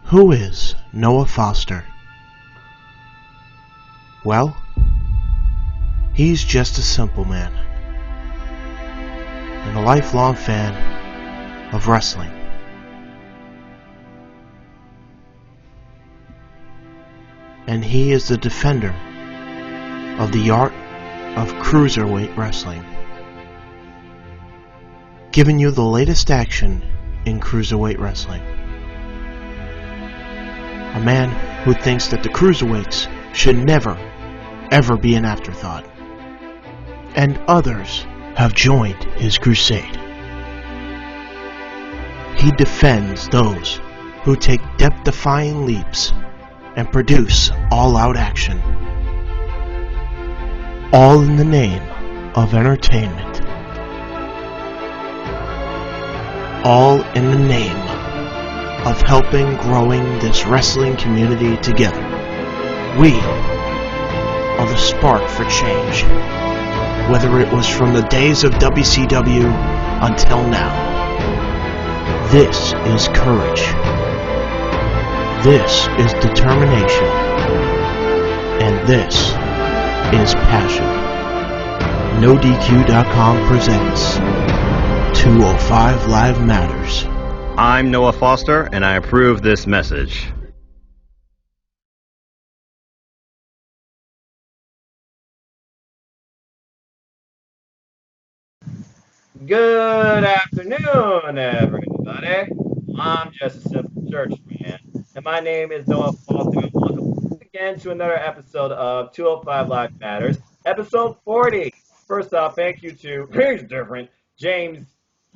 Who is Noah Foster? Well, he's just a simple man and a lifelong fan of wrestling. And he is the defender of the art of Cruiserweight wrestling, giving you the latest action in Cruiserweight wrestling. A man who thinks that the Cruiserweights should never, ever be an afterthought. And others have joined his crusade. He defends those who take depth-defying leaps and produce all-out action. All in the name of entertainment. All in the name of helping growing this wrestling community together. We are the spark for change, whether it was from the days of WCW until now. This is courage. This is determination. And this is passion. NoDQ.com presents 205 Live Matters. I'm Noah Foster, and I approve this message. Good afternoon, everybody. I'm just a simple churchman, and my name is Noah Foster. And welcome once again to another episode of 205 Live Matters, episode 40. First off, thank you to James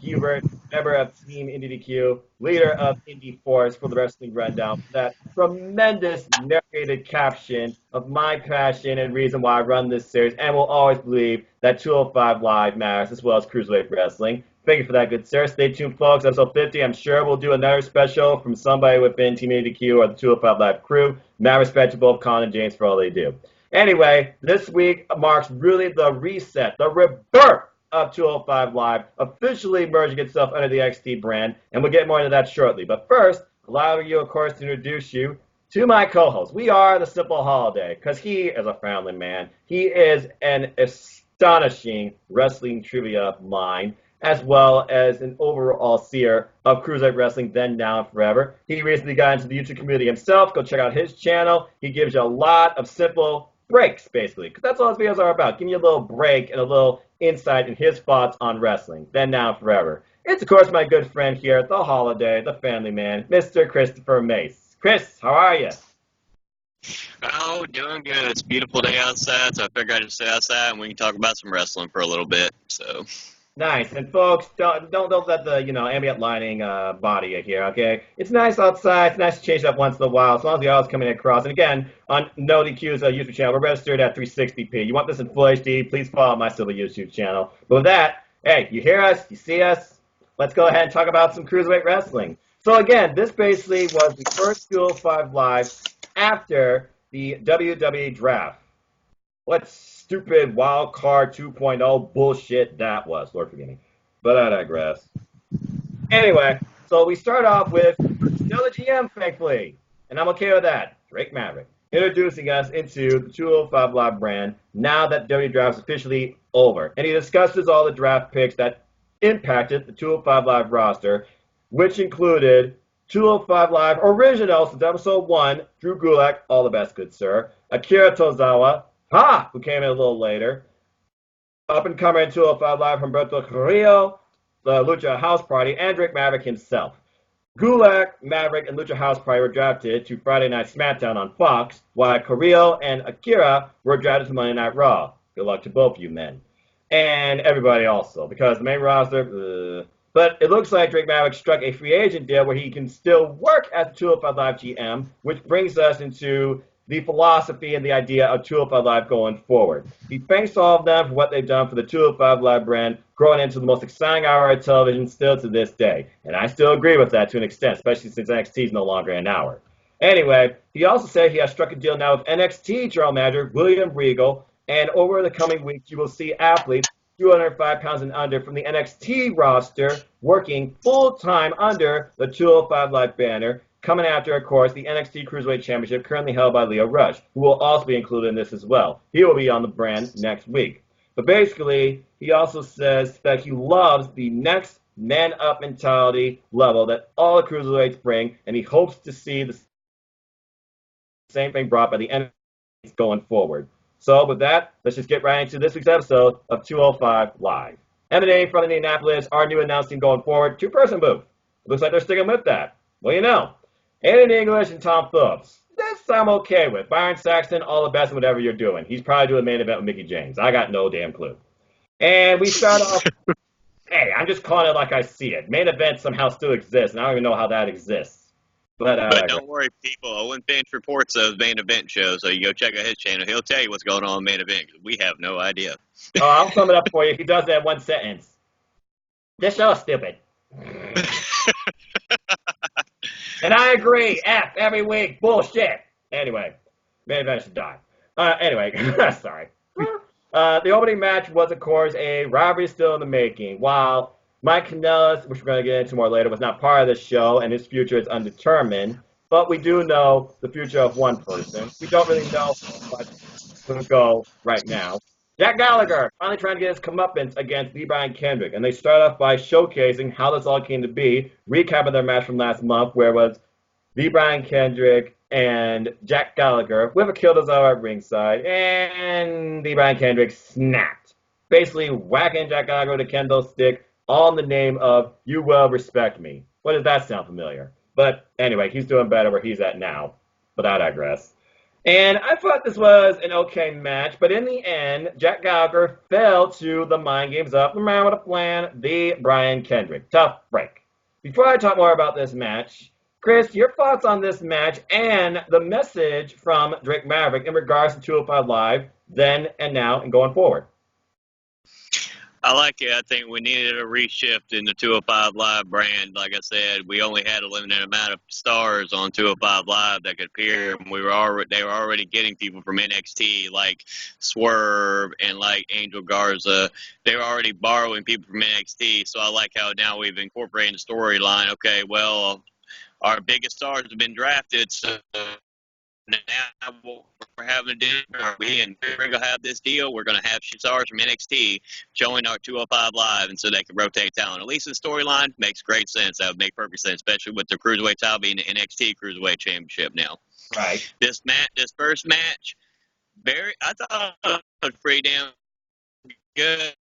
Hubert, member of Team IndieDQ, leader of Indie Force for the Wrestling Rundown, for that tremendous narrated caption of my passion and reason why I run this series and will always believe that 205 Live matters as well as Cruiserweight Wrestling. Thank you for that, good sir. Stay tuned, folks. Episode 50, I'm sure we'll do another special from somebody within Team IndieDQ or the 205 Live crew. Mad respect to both Con and James for all they do. Anyway, this week marks really the reset, the rebirth of 205 Live, officially merging itself under the XT brand, and we'll get more into that shortly. But first, allow you, of course, to introduce you to my co-host. We are the Simple Holiday, because he is a family man. He is an astonishing wrestling trivia mind, as well as an overall seer of Cruiserweight Wrestling, then, now, and forever. He recently got into the YouTube community himself. Go check out his channel. He gives you a lot of simple breaks, basically, because that's all his videos are about. Giving you a little break and a little insight in his thoughts on wrestling, then, now, and forever. It's, of course, my good friend here, the holiday, the family man, Mr. Christopher Mace. Chris, how are you? Oh, doing good. It's a beautiful day outside, so I figured I'd just stay outside and we can talk about some wrestling for a little bit. So nice. And folks, don't let the ambient lighting bother you here, okay? It's nice outside. It's nice to change it up once in a while, as long as the audio's coming across. And again, on NoDQ's YouTube channel, we're registered at 360p. You want this in full HD, please follow my silver YouTube channel. But with that, hey, you hear us, you see us, let's go ahead and talk about some Cruiserweight Wrestling. So again, this basically was the first 205 Live after the WWEDraft. What stupid wild card 2.0 bullshit that was. Lord forgive me. But I digress. Anyway, so we start off with still a GM, thankfully. And I'm okay with that. Drake Maverick. Introducing us into the 205 Live brand now that WWEDraft is officially over. And he discusses all the draft picks that impacted the 205 Live roster, which included 205 Live originals since episode 1, Drew Gulak, all the best, good sir. Akira Tozawa, who came in a little later. Up-and-comer in 205 Live, Humberto Carrillo, the Lucha House Party, and Drake Maverick himself. Gulak, Maverick, and Lucha House Party were drafted to Friday Night SmackDown on Fox, while Carrillo and Akira were drafted to Monday Night Raw. Good luck to both of you men. And everybody also, because the main roster, But it looks like Drake Maverick struck a free agent deal where he can still work as the 205 Live GM, which brings us into the philosophy and the idea of 205 Live going forward. He thanks all of them for what they've done for the 205 Live brand, growing into the most exciting hour of television still to this day. And I still agree with that to an extent, especially since NXT is no longer an hour. Anyway, he also said he has struck a deal now with NXT general manager William Regal, and over the coming weeks you will see athletes 205 pounds and under from the NXT roster working full-time under the 205 Live banner, coming after, of course, the NXT Cruiserweight Championship currently held by Lio Rush, who will also be included in this as well. He will be on the brand next week. But basically, he also says that he loves the next man-up mentality level that all the Cruiserweights bring, and he hopes to see the same thing brought by the NXT going forward. So with that, let's just get right into this week's episode of 205 Live. M&A from Indianapolis, our new announcing going forward, two-person booth. It looks like they're sticking with that. Well, you know, Aiden English and Tom Phillips. This I'm okay with. Byron Saxton, all the best in whatever you're doing. He's probably doing a main event with Mickey James. I got no damn clue. And we start off, hey, I'm just calling it like I see it. Main event somehow still exists, and I don't even know how that exists. But don't worry, people. Owen Finch reports those main event shows, so you go check out his channel. He'll tell you what's going on in main event. We have no idea. I'll sum it up for you. He does that one sentence. This show is stupid. And I agree. F every week. Bullshit. Anyway, main event should die. Anyway, sorry. The opening match was, of course, a rivalry still in the making. While Mike Kanellis, which we're going to get into more later, was not part of the show, and his future is undetermined. But we do know the future of one person. We don't really know what's going to go right now. Jack Gallagher finally trying to get his comeuppance against D. Brian Kendrick. And they start off by showcasing how this all came to be, recapping their match from last month, where it was D. Brian Kendrick and Jack Gallagher with a Killdozer at ringside, and D. Brian Kendrick snapped, basically whacking Jack Gallagher with a kendo stick, all in the name of "You will respect me." What does that sound familiar? But anyway, he's doing better where he's at now. But I digress. And I thought this was an okay match, but in the end, Jack Gallagher fell to the mind games of the man with a plan, the Brian Kendrick. Tough break. Before I talk more about this match, Chris, your thoughts on this match and the message from Drake Maverick in regards to 205 Live, then and now and going forward? I like it. I think we needed a reshift in the 205 Live brand. Like I said, we only had a limited amount of stars on 205 Live that could appear. They were already getting people from NXT like Swerve and like Angel Garza. They were already borrowing people from NXT. So I like how now we've incorporated the storyline. Okay, well, our biggest stars have been drafted, so now what we're having to do, we're going to have this deal. We're going to have stars from NXT join our 205 Live, and so they can rotate talent. At least the storyline makes great sense. That would make perfect sense, especially with the Cruiserweight title being the NXT Cruiserweight Championship now. Right. This first match, I thought it was pretty damn good.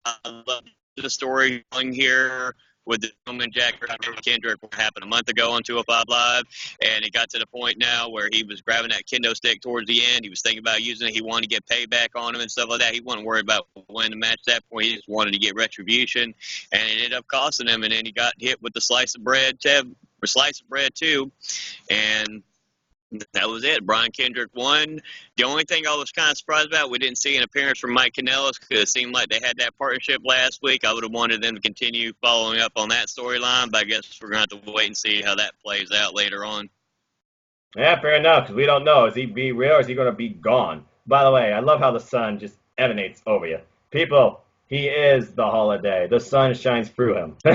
I love the storytelling here with the woman Jack Kendrick happened a month ago on 205 Live, and it got to the point now where he was grabbing that kendo stick towards the end. He was thinking about using it. He wanted to get payback on him and stuff like that. He wasn't worried about winning the match at that point. He just wanted to get retribution, and it ended up costing him, and then he got hit with the slice of bread too, and that was it. Brian Kendrick won. The only thing I was kind of surprised about, we didn't see an appearance from Mike Kanellis because it seemed like they had that partnership last week. I would have wanted them to continue following up on that storyline, but I guess we're going to have to wait and see how that plays out later on. Yeah, fair enough, because we don't know. Is he be real or is he going to be gone? By the way, I love how the sun just emanates over you. People, he is the holiday. The sun shines through him. All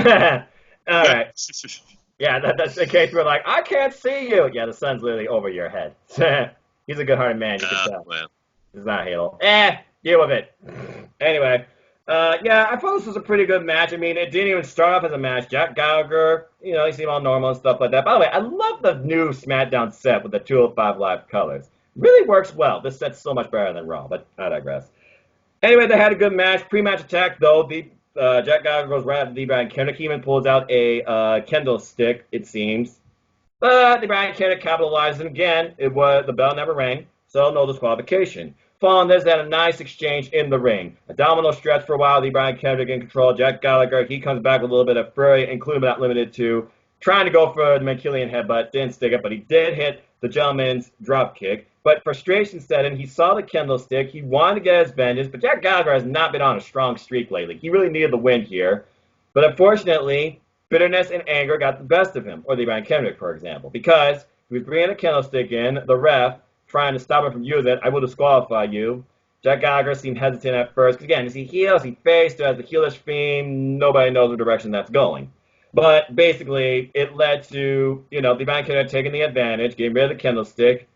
right. Yeah, that's the case. We're like, I can't see you. Yeah, the sun's literally over your head. He's a good-hearted man. You can tell. Well. It's not Halo. Deal with it. Anyway, yeah, I thought this was a pretty good match. I mean, it didn't even start off as a match. Jack Gallagher, he seemed all normal and stuff like that. By the way, I love the new SmackDown set with the 205 Live colors. Really works well. This set's so much better than Raw, but I digress. Anyway, they had a good match. Pre-match attack, though. Jack Gallagher goes right at the Brian Kendrick. He even pulls out a kendo stick, it seems. But the Brian Kendrick capitalized, and again, the bell never rang, so no disqualification. Following this, they had a nice exchange in the ring. A domino stretch for a while, the Brian Kendrick in control. Jack Gallagher, he comes back with a little bit of fury, including but not limited to trying to go for the Mankillian headbutt. Didn't stick it, but he did hit the gentleman's drop kick. But frustration set in. He saw the kendo stick. He wanted to get his vengeance, but Jack Gallagher has not been on a strong streak lately. He really needed the win here. But unfortunately, bitterness and anger got the best of him, or the Brian Kendrick, for example, because he was bringing a kendo stick in, the ref trying to stop him from using it. I will disqualify you. Jack Gallagher seemed hesitant at first. Again, is he heel? Is he face? Does the heelish theme? Nobody knows the direction that's going. But basically, it led to, the Divine Kennedy taking the advantage, getting rid of the candlestick,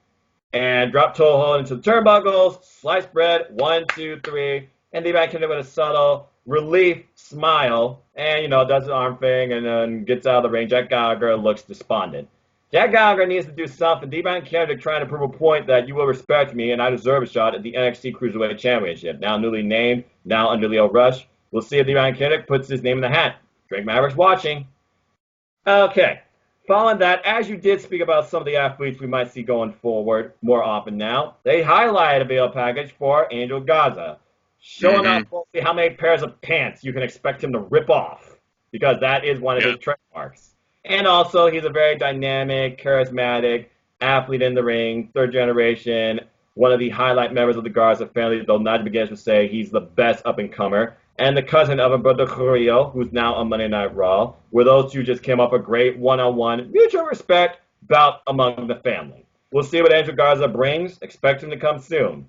and drop toe hold into the turnbuckles, slice bread, 1, 2, 3, and Divine Kennedy with a subtle relief smile, and, does his arm thing, and then gets out of the ring. Jack Gallagher looks despondent. Jack Gallagher needs to do something. Divine Kennedy trying to prove a point that you will respect me, and I deserve a shot at the NXT Cruiserweight Championship. Now newly named, now under Leo Rush. We'll see if Divine Kennedy puts his name in the hat. Drake Maverick's watching. Okay. Following that, as you did speak about some of the athletes we might see going forward more often now, they highlighted a video package for Angel Gaza, showing off how many pairs of pants you can expect him to rip off, because that is one of his trademarks. And also, he's a very dynamic, charismatic athlete in the ring, third generation, one of the highlight members of the Garza family, though not begins to say he's the best up-and-comer, and the cousin of Humberto Carrillo, who's now on Monday Night Raw, where those two just came up a great one-on-one, mutual respect bout among the family. We'll see what Angel Garza brings. Expect him to come soon.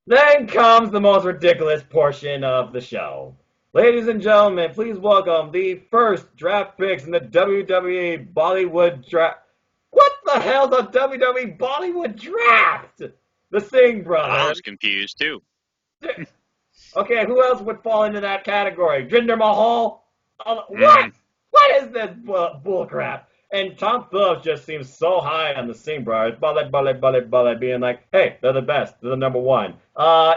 Then comes the most ridiculous portion of the show. Ladies and gentlemen, please welcome the first draft picks in the WWE Bollywood Draft. What the hell, the WWE Bollywood Draft? The Singh brothers. I was confused, too. Okay, who else would fall into that category? Jinder Mahal? What? What is this bullcrap? And Tom Phillips just seems so high on the Singh brothers, being like, hey, they're the best, they're the number one.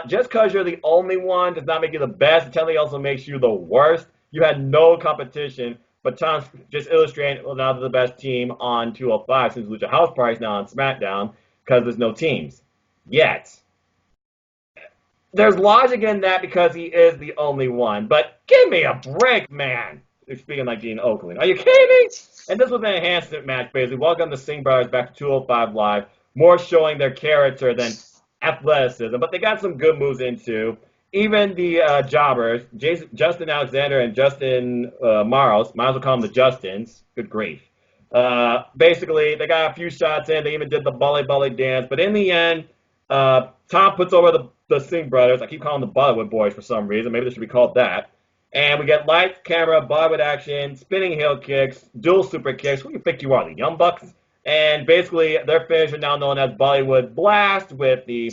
Just because you're the only one does not make you the best. It technically also makes you the worst. You had no competition, but Tom's just illustrating, well, now they're the best team on 205 since Lucha House Party's now on SmackDown because there's no teams yet. There's logic in that because he is the only one, but give me a break, man. Speaking like Gene Oakland. Are you kidding me? And this was an enhancement match, basically. Welcome the Singh brothers back to 205 Live. More showing their character than athleticism, but they got some good moves in, too. Even the jobbers, Justin Alexander and Justin Maros, might as well call them the Justins. Good grief. Basically, they got a few shots in. They even did the bully dance. But in the end, Tom puts over the Singh brothers. I keep calling them the Bollywood boys for some reason. Maybe they should be called that. And we get lights, camera, Bollywood action, spinning heel kicks, dual super kicks. Who do you think you are, the Young Bucks? And basically, their finisher now known as Bollywood Blast with the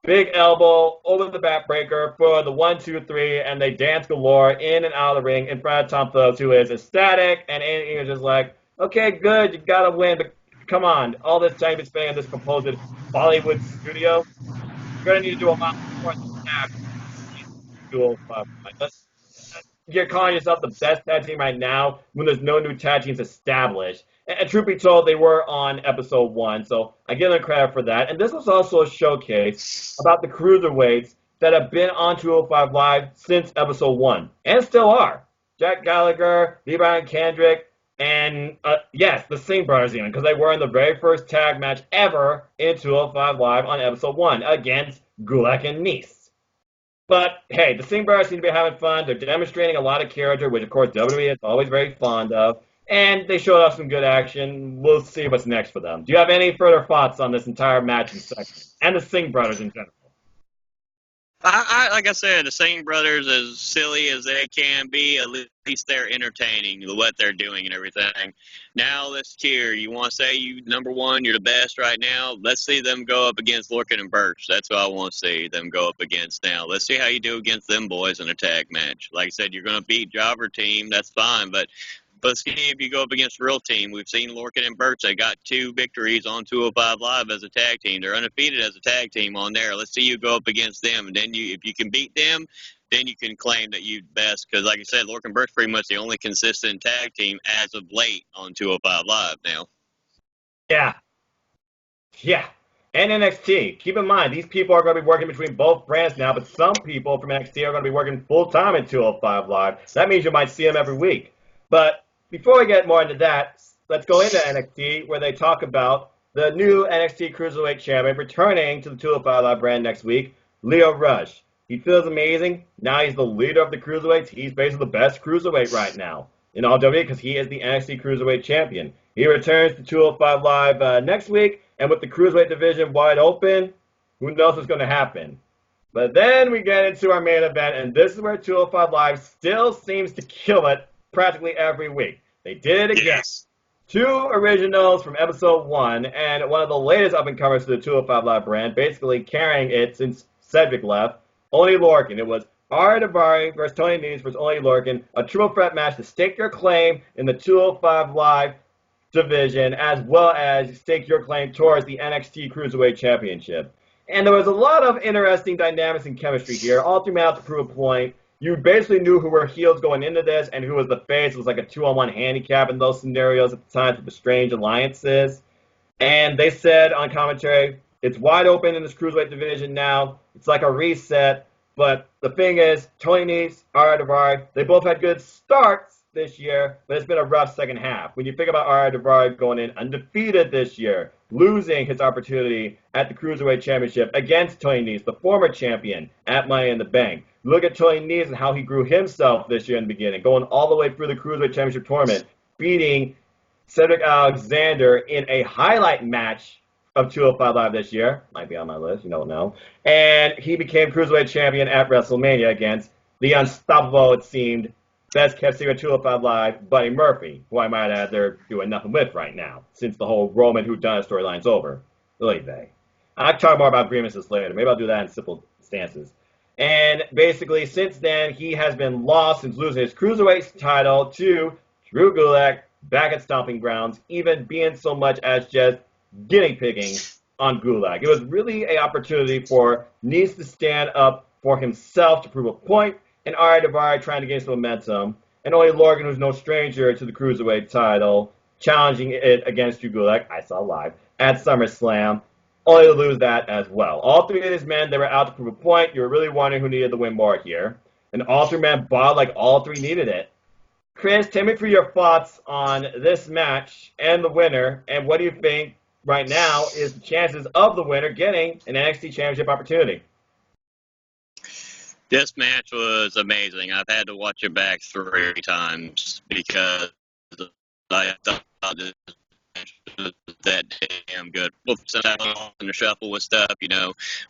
big elbow over the backbreaker for the 1, 2, 3, and they dance galore in and out of the ring in front of Tom Phillips, who is ecstatic, and Andy is just like, okay, good, you gotta win, but come on, all this time you've been spending in this composed Bollywood studio, you're gonna need to do a lot more than that. You're calling yourself the best tag team right now when there's no new tag teams established. And truth be told, they were on episode 1, so I give them credit for that. And this was also a showcase about the Cruiserweights that have been on 205 Live since episode 1, and still are. Jack Gallagher, Levi Kendrick, and yes, the Singh brothers even, because they were in the very first tag match ever in 205 Live on episode 1 against Gulak and Nice. But, hey, the Singh brothers seem to be having fun. They're demonstrating a lot of character, which, of course, WWE is always very fond of. And they showed off some good action. We'll see what's next for them. Do you have any further thoughts on this entire match and segment? And the Singh brothers in general? Like I said, the Singh brothers, as silly as they can be, at least they're entertaining, what they're doing and everything. Now let's cheer. You want to say you number one, you're the best right now? Let's see them go up against Lorcan and Birch. That's what I want to see them go up against now. Let's see how you do against them boys in a tag match. Like I said, you're going to beat Jobber Team. That's fine, but let's see if you go up against a real team. We've seen Lorcan and Birch. They got 2 victories on 205 Live as a tag team. They're undefeated as a tag team on there. Let's see you go up against them. And then if you can beat them, then you can claim that you're best. Because like I said, Lorcan and Birch pretty much the only consistent tag team as of late on 205 Live now. Yeah. And NXT. Keep in mind, these people are going to be working between both brands now, but some people from NXT are going to be working full-time in 205 Live. That means you might see them every week. But before we get more into that, let's go into NXT, where they talk about the new NXT Cruiserweight Champion returning to the 205 Live brand next week, Leo Rush. He feels amazing. Now he's the leader of the Cruiserweights. He's basically the best Cruiserweight right now in all WWE because he is the NXT Cruiserweight Champion. He returns to 205 Live next week, and with the Cruiserweight division wide open, who knows what's going to happen. But then we get into our main event, and this is where 205 Live still seems to kill it practically every week. They did it again. Yes. Two originals from episode 1, and one of the latest up-and-comers to the 205 Live brand, basically carrying it since Cedric left, Only Lorcan. It was Ari Daivari versus Tony Nese versus Only Lorcan, a triple threat match to stake your claim in the 205 Live division, as well as stake your claim towards the NXT Cruiserweight Championship. And there was a lot of interesting dynamics and chemistry here. All three men out to prove a point. You basically knew who were heels going into this and who was the face. It was like a 2-on-1 handicap in those scenarios at the times with the strange alliances. And they said on commentary, it's wide open in this Cruiserweight division now. It's like a reset. But the thing is, Tony Nese, Ari Daivari, they both had good starts this year, but it's been a rough second half. When you think about Ari Daivari going in undefeated this year, losing his opportunity at the Cruiserweight Championship against Tony Nese, the former champion, at Money in the Bank. Look at Tony Nese and how he grew himself this year in the beginning, going all the way through the Cruiserweight Championship tournament, beating Cedric Alexander in a highlight match of 205 Live this year. Might be on my list, you don't know. And he became Cruiserweight champion at WrestleMania against the unstoppable, it seemed, best kept secret 205 Live, Buddy Murphy, who I might add they're doing nothing with right now, since the whole Roman whodunit storyline's over. Really, they. I'll talk more about grievances later. Maybe I'll do that in simple stances. And basically, since then, he has been lost since losing his Cruiserweight title to Drew Gulak back at Stomping Grounds, even being so much as just guinea pigging on Gulak. It was really an opportunity for Nese to stand up for himself to prove a point, and Ari Daivari trying to gain some momentum, and Only Lorcan, who's no stranger to the Cruiserweight title, challenging it against Drew Gulak, I saw live, at SummerSlam, only to lose that as well. All three of these men, they were out to prove a point. You were really wondering who needed the win more here. And all three men bought like all three needed it. Chris, take me through your thoughts on this match and the winner, and what do you think right now is the chances of the winner getting an NXT Championship opportunity? This match was amazing. I've had to watch it back 3 times because I thought this match was that damn good. Well, since I'm in the shuffle with stuff,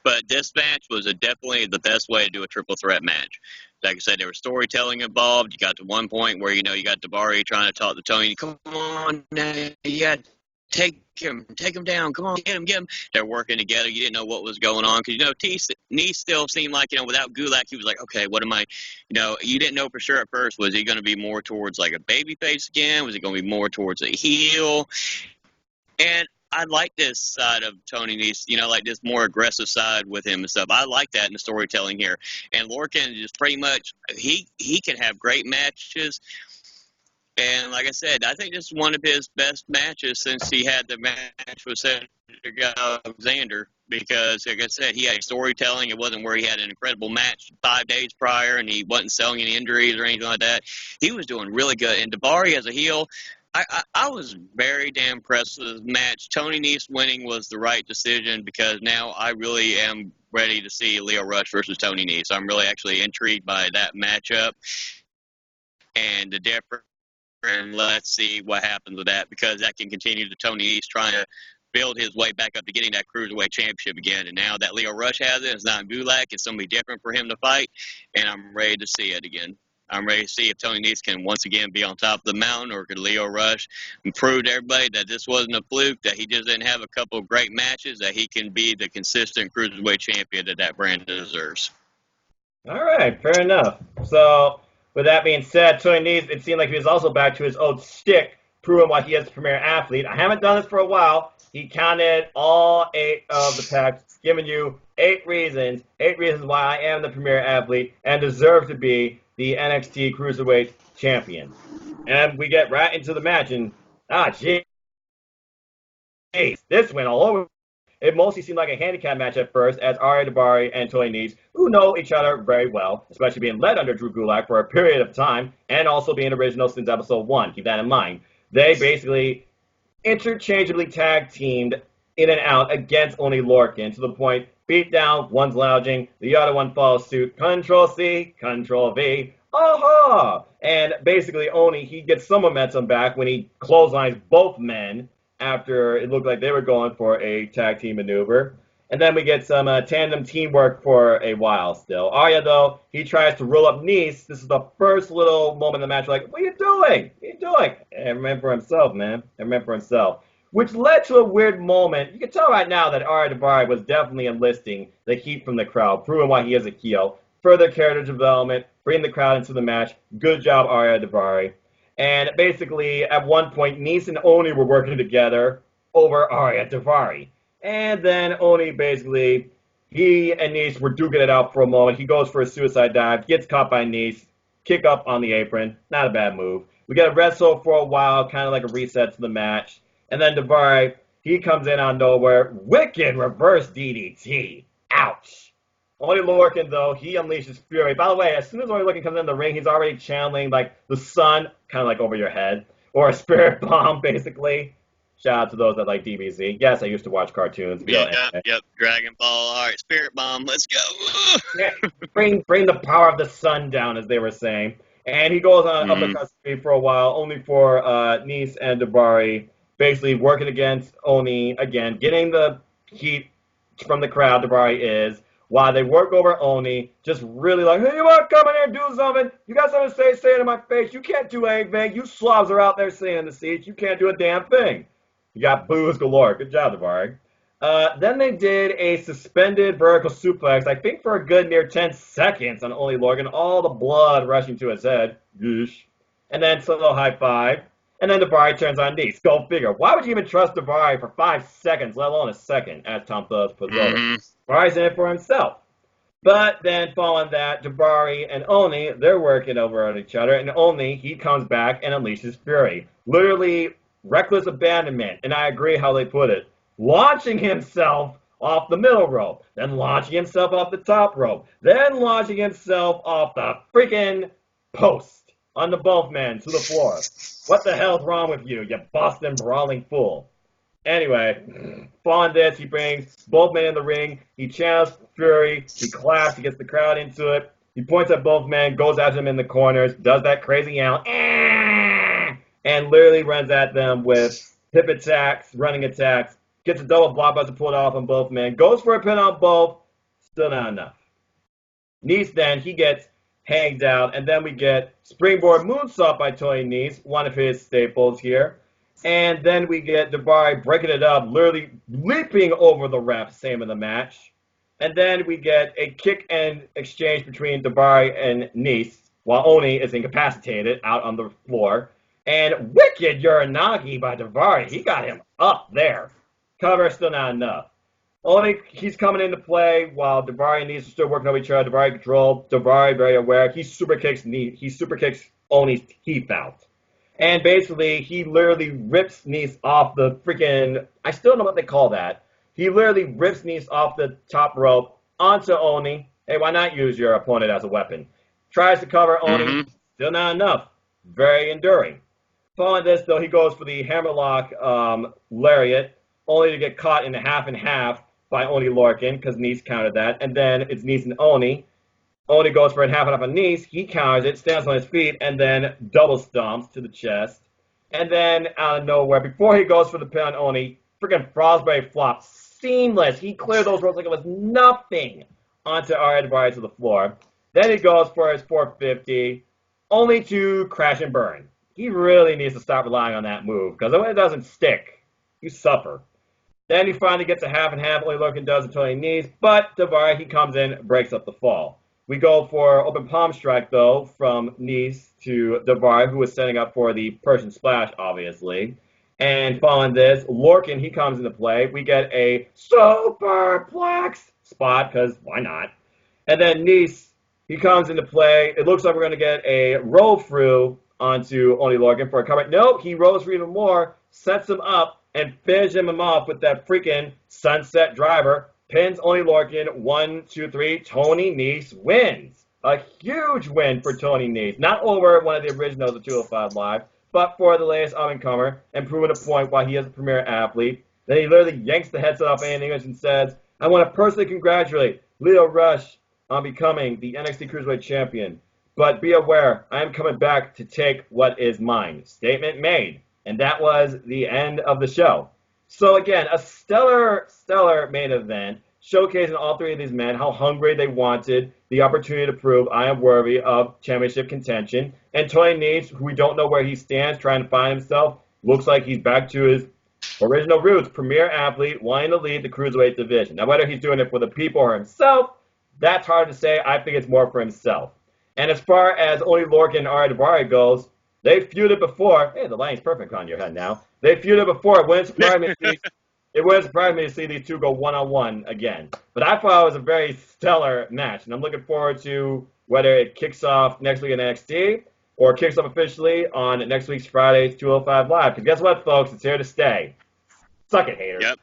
But this match was definitely the best way to do a triple threat match. Like I said, there was storytelling involved. You got to one point where, you got Daivari trying to talk to Tony. Come on, now, you got to take him down. Come on, get him. They're working together. You didn't know what was going on because, Nese still seemed like, without Gulak, he was like, okay, what am I, you didn't know for sure at first. Was he going to be more towards like a baby face again? Was he going to be more towards a heel? And I like this side of Tony Nese, like this more aggressive side with him and stuff. I like that in the storytelling here. And Lorcan is pretty much, he can have great matches. And like I said, I think this is one of his best matches since he had the match with Cedric Alexander. Because, like I said, he had storytelling. It wasn't where he had an incredible match 5 days prior and he wasn't selling any injuries or anything like that. He was doing really good. And Daivari as a heel, I was very damn impressed with this match. Tony Nese winning was the right decision because now I really am ready to see Lio Rush versus Tony Nese. I'm really actually intrigued by that matchup and the difference. And let's see what happens with that because that can continue to Tony Nese trying to build his way back up to getting that Cruiserweight Championship again. And now that Lio Rush has it, it's not Gulak. It's somebody different for him to fight. And I'm ready to see it again. I'm ready to see if Tony Nese can once again be on top of the mountain or could Lio Rush and prove to everybody that this wasn't a fluke, that he just didn't have a couple of great matches, that he can be the consistent Cruiserweight champion that brand deserves. All right, fair enough. So, with that being said, Tony Nese, it seemed like he was also back to his old shtick, proving why he is the premier athlete. I haven't done this for a while. He counted all 8 of the packs, giving you 8 reasons why I am the premier athlete and deserve to be the NXT Cruiserweight champion. And we get right into the match, and, jeez, this went all over. It mostly seemed like a handicap match at first, as Ari Daivari and Tony Nese, who know each other very well, especially being led under Drew Gulak for a period of time, and also being original since episode 1. Keep that in mind. They basically interchangeably tag-teamed in and out against Only Lorcan, to the point, beat down, one's lounging, the other one follows suit, Control-C, Control-V, aha! And basically, Oni, he gets some momentum back when he clotheslines both men after it looked like they were going for a tag team maneuver. And then we get some tandem teamwork for a while still. Arya, though, he tries to roll up Nice. This is the first little moment in the match. Like, what are you doing? What are you doing? And meant for himself, man. And meant for himself. Which led to a weird moment. You can tell right now that Arya Daivari was definitely enlisting the heat from the crowd, proving why he is a heel. Further character development, bringing the crowd into the match. Good job, Arya Daivari. And basically, at one point, Nice and Oni were working together over Arya Daivari. And then Oni basically, he and Nice were duking it out for a moment. He goes for a suicide dive, gets caught by Nice, kick up on the apron. Not a bad move. We get a wrestle for a while, kind of like a reset to the match. And then Daivari, he comes in on nowhere. Wicked reverse DDT. Ouch. Only Lorcan, though, he unleashes fury. By the way, as soon as Only Lorcan comes in the ring, he's already channeling, like, the sun, kind of like over your head, or a spirit bomb, basically. Shout out to those that like DBZ. Yes, I used to watch cartoons. Yep, Dragon Ball. All right, Spirit Bomb, let's go. Yeah, bring the power of the sun down, as they were saying. And he goes on uppercut speed for a while, only for Nice and Daivari basically working against Oni again, getting the heat from the crowd. Daivari is. While they work over Oni, just really like, hey, you want to come in here and do something? You got something to say it in my face. You can't do anything. You slobs are out there sitting in the seats. You can't do a damn thing. You got boos galore. Good job, Daivari. Then they did a suspended vertical suplex, I think for a good near 10 seconds on Only Lorcan, all the blood rushing to his head. Yeesh. And then solo high five. And then Daivari turns on Nice. Go figure. Why would you even trust Daivari for 5 seconds, let alone a second, as Tom Thubs puts over? Daivari's in it for himself. But then following that, Daivari and Oni, they're working over on each other. And Oni, he comes back and unleashes fury. Literally reckless abandonment. And I agree how they put it. Launching himself off the middle rope. Then launching himself off the top rope. Then launching himself off the freaking post. On the both men to the floor. What the hell's wrong with you, you Boston brawling fool? Anyway, following this, he brings both men in the ring. He channels fury. He claps. He gets the crowd into it. He points at both men, goes after them in the corners, does that crazy yell, and literally runs at them with hip attacks, running attacks, gets a double blockbuster pulled off on both men, goes for a pin on both, still not enough. Nice then, he gets hanged out, and then we get springboard moonsault by Tony Nese, one of his staples here. And then we get Daivari breaking it up, literally leaping over the ref, same in the match. And then we get a kick and exchange between Daivari and Nese, while Oni is incapacitated out on the floor. And wicked Uranagi by Daivari. He got him up there. Cover still not enough. Oni, he's coming into play while Daivari and Nese are still working over each other. Daivari control. Daivari very aware. He super kicks Oni's teeth out. And basically, he literally rips Nese off the freaking, I still don't know what they call that. He literally rips Nese off the top rope onto Oni. Hey, why not use your opponent as a weapon? Tries to cover Oni. Still not enough. Very enduring. Following this, though, he goes for the hammerlock lariat, only to get caught in a half and half by Oni Lorcan, because Nese countered that. And then it's Nese and Oni. Oni goes for a half and half on Nese. He counters it, stands on his feet, and then double stomps to the chest. And then out of nowhere, before he goes for the pin on Oni, freaking Frostberry flop. Seamless. He cleared those ropes like it was nothing onto Arya Daivari to the floor. Then he goes for his 450, only to crash and burn. He really needs to stop relying on that move, because when it doesn't stick, you suffer. Then he finally gets a half and half, only Lorcan does until he knees, but Daivari, he comes in, breaks up the fall. We go for open palm strike, though, from Nese to Daivari, who was setting up for the Persian Splash, obviously. And following this, Lorcan, he comes into play. We get a superplex spot, because why not? And then Nese, he comes into play. It looks like we're going to get a roll-through onto Oni Lorcan for a cover. Nope, he rolls for even more, sets him up, and finishes him off with that freaking sunset driver. Pins Oni Lorcan, 1, 2, 3. Tony Nese wins. A huge win for Tony Nese. Not over one of the originals of 205 Live, but for the latest up-and-comer, and proving a point why he is a premier athlete. Then he literally yanks the headset off Andy English and says, I want to personally congratulate Leo Rush on becoming the NXT Cruiserweight Champion. But be aware, I am coming back to take what is mine. Statement made. And that was the end of the show. So again, a stellar main event. showcasing all three of these men, how hungry they wanted the opportunity to prove I am worthy of championship contention. And Tony Nese, who we don't know where he stands, trying to find himself, looks like he's back to his original roots, premier athlete, wanting to lead the Cruiserweight division. Now, whether he's doing it for the people or himself, that's hard to say. I think it's more for himself. And as far as Oney Lorcan and Ari Daivari goes, they feuded before. Hey, the line's perfect on your head now. They feuded before. It wouldn't surprise me to see these two go one-on-one again. But I thought it was a very stellar match, and I'm looking forward to whether it kicks off next week in NXT or kicks off officially on next week's Friday's 205 Live. Because guess what, folks? It's here to stay. Suck it, haters. Yep.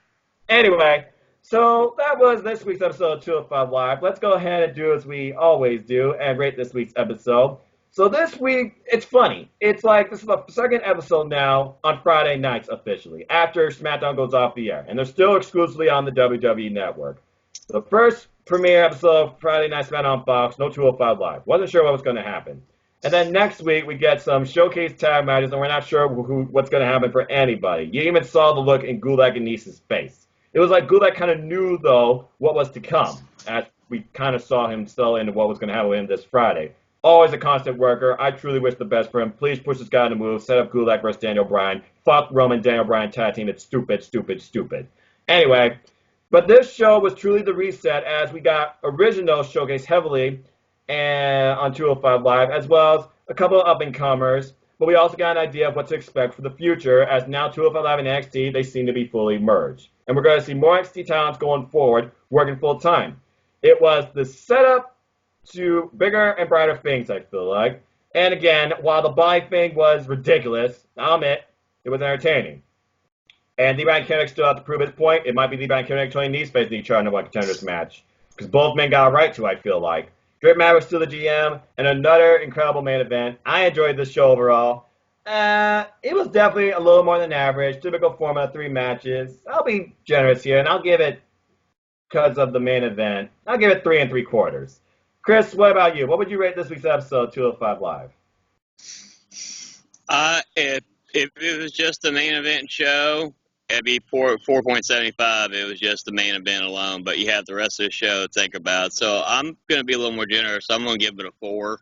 Anyway, so that was this week's episode of 205 Live. Let's go ahead and do as we always do and rate this week's episode. So this week, it's funny. It's like this is the second episode now on Friday nights officially, after SmackDown goes off the air. And they're still exclusively on the WWE Network. The first premiere episode of Friday Night SmackDown on Fox, no 205 Live. Wasn't sure what was going to happen. And then next week, we get some showcase tag matches, and we're not sure what's going to happen for anybody. You even saw the look in Gulak and Nese's face. It was like Gulak kind of knew, though, what was to come, as we kind of saw him sell into what was going to happen with him this Friday. Always a constant worker. I truly wish the best for him. Please push this guy to move. Set up Gulak versus Daniel Bryan. Fuck Roman Daniel Bryan tag team. It's stupid, stupid, stupid. Anyway, but this show was truly the reset as we got original showcased heavily on 205 Live, as well as a couple of up-and-comers. But we also got an idea of what to expect for the future, as now 205 Live and NXT, they seem to be fully merged. And we're going to see more NXT talents going forward, working full-time. It was the setup to bigger and brighter things, I feel like. And again, while the body thing was ridiculous, I'll admit, it was entertaining. And D-Bryan Kendrick still has to prove his point. It might be D-Bryan Kendrick and Tony Nese facing each other in a one contenders match. Because both men got a right to, I feel like. Drake Maverick's still the GM, and another incredible main event. I enjoyed this show overall. It was definitely a little more than average. Typical format of 3 matches. I'll be generous here, and I'll give it, because of the main event, I'll give it 3 3/4. Chris, what about you? What would you rate this week's episode of 205 Live? If it was just the main event show, it'd be 4.75. It was just the main event alone, but you have the rest of the show to think about. So I'm going to be a little more generous. I'm going to give it a 4.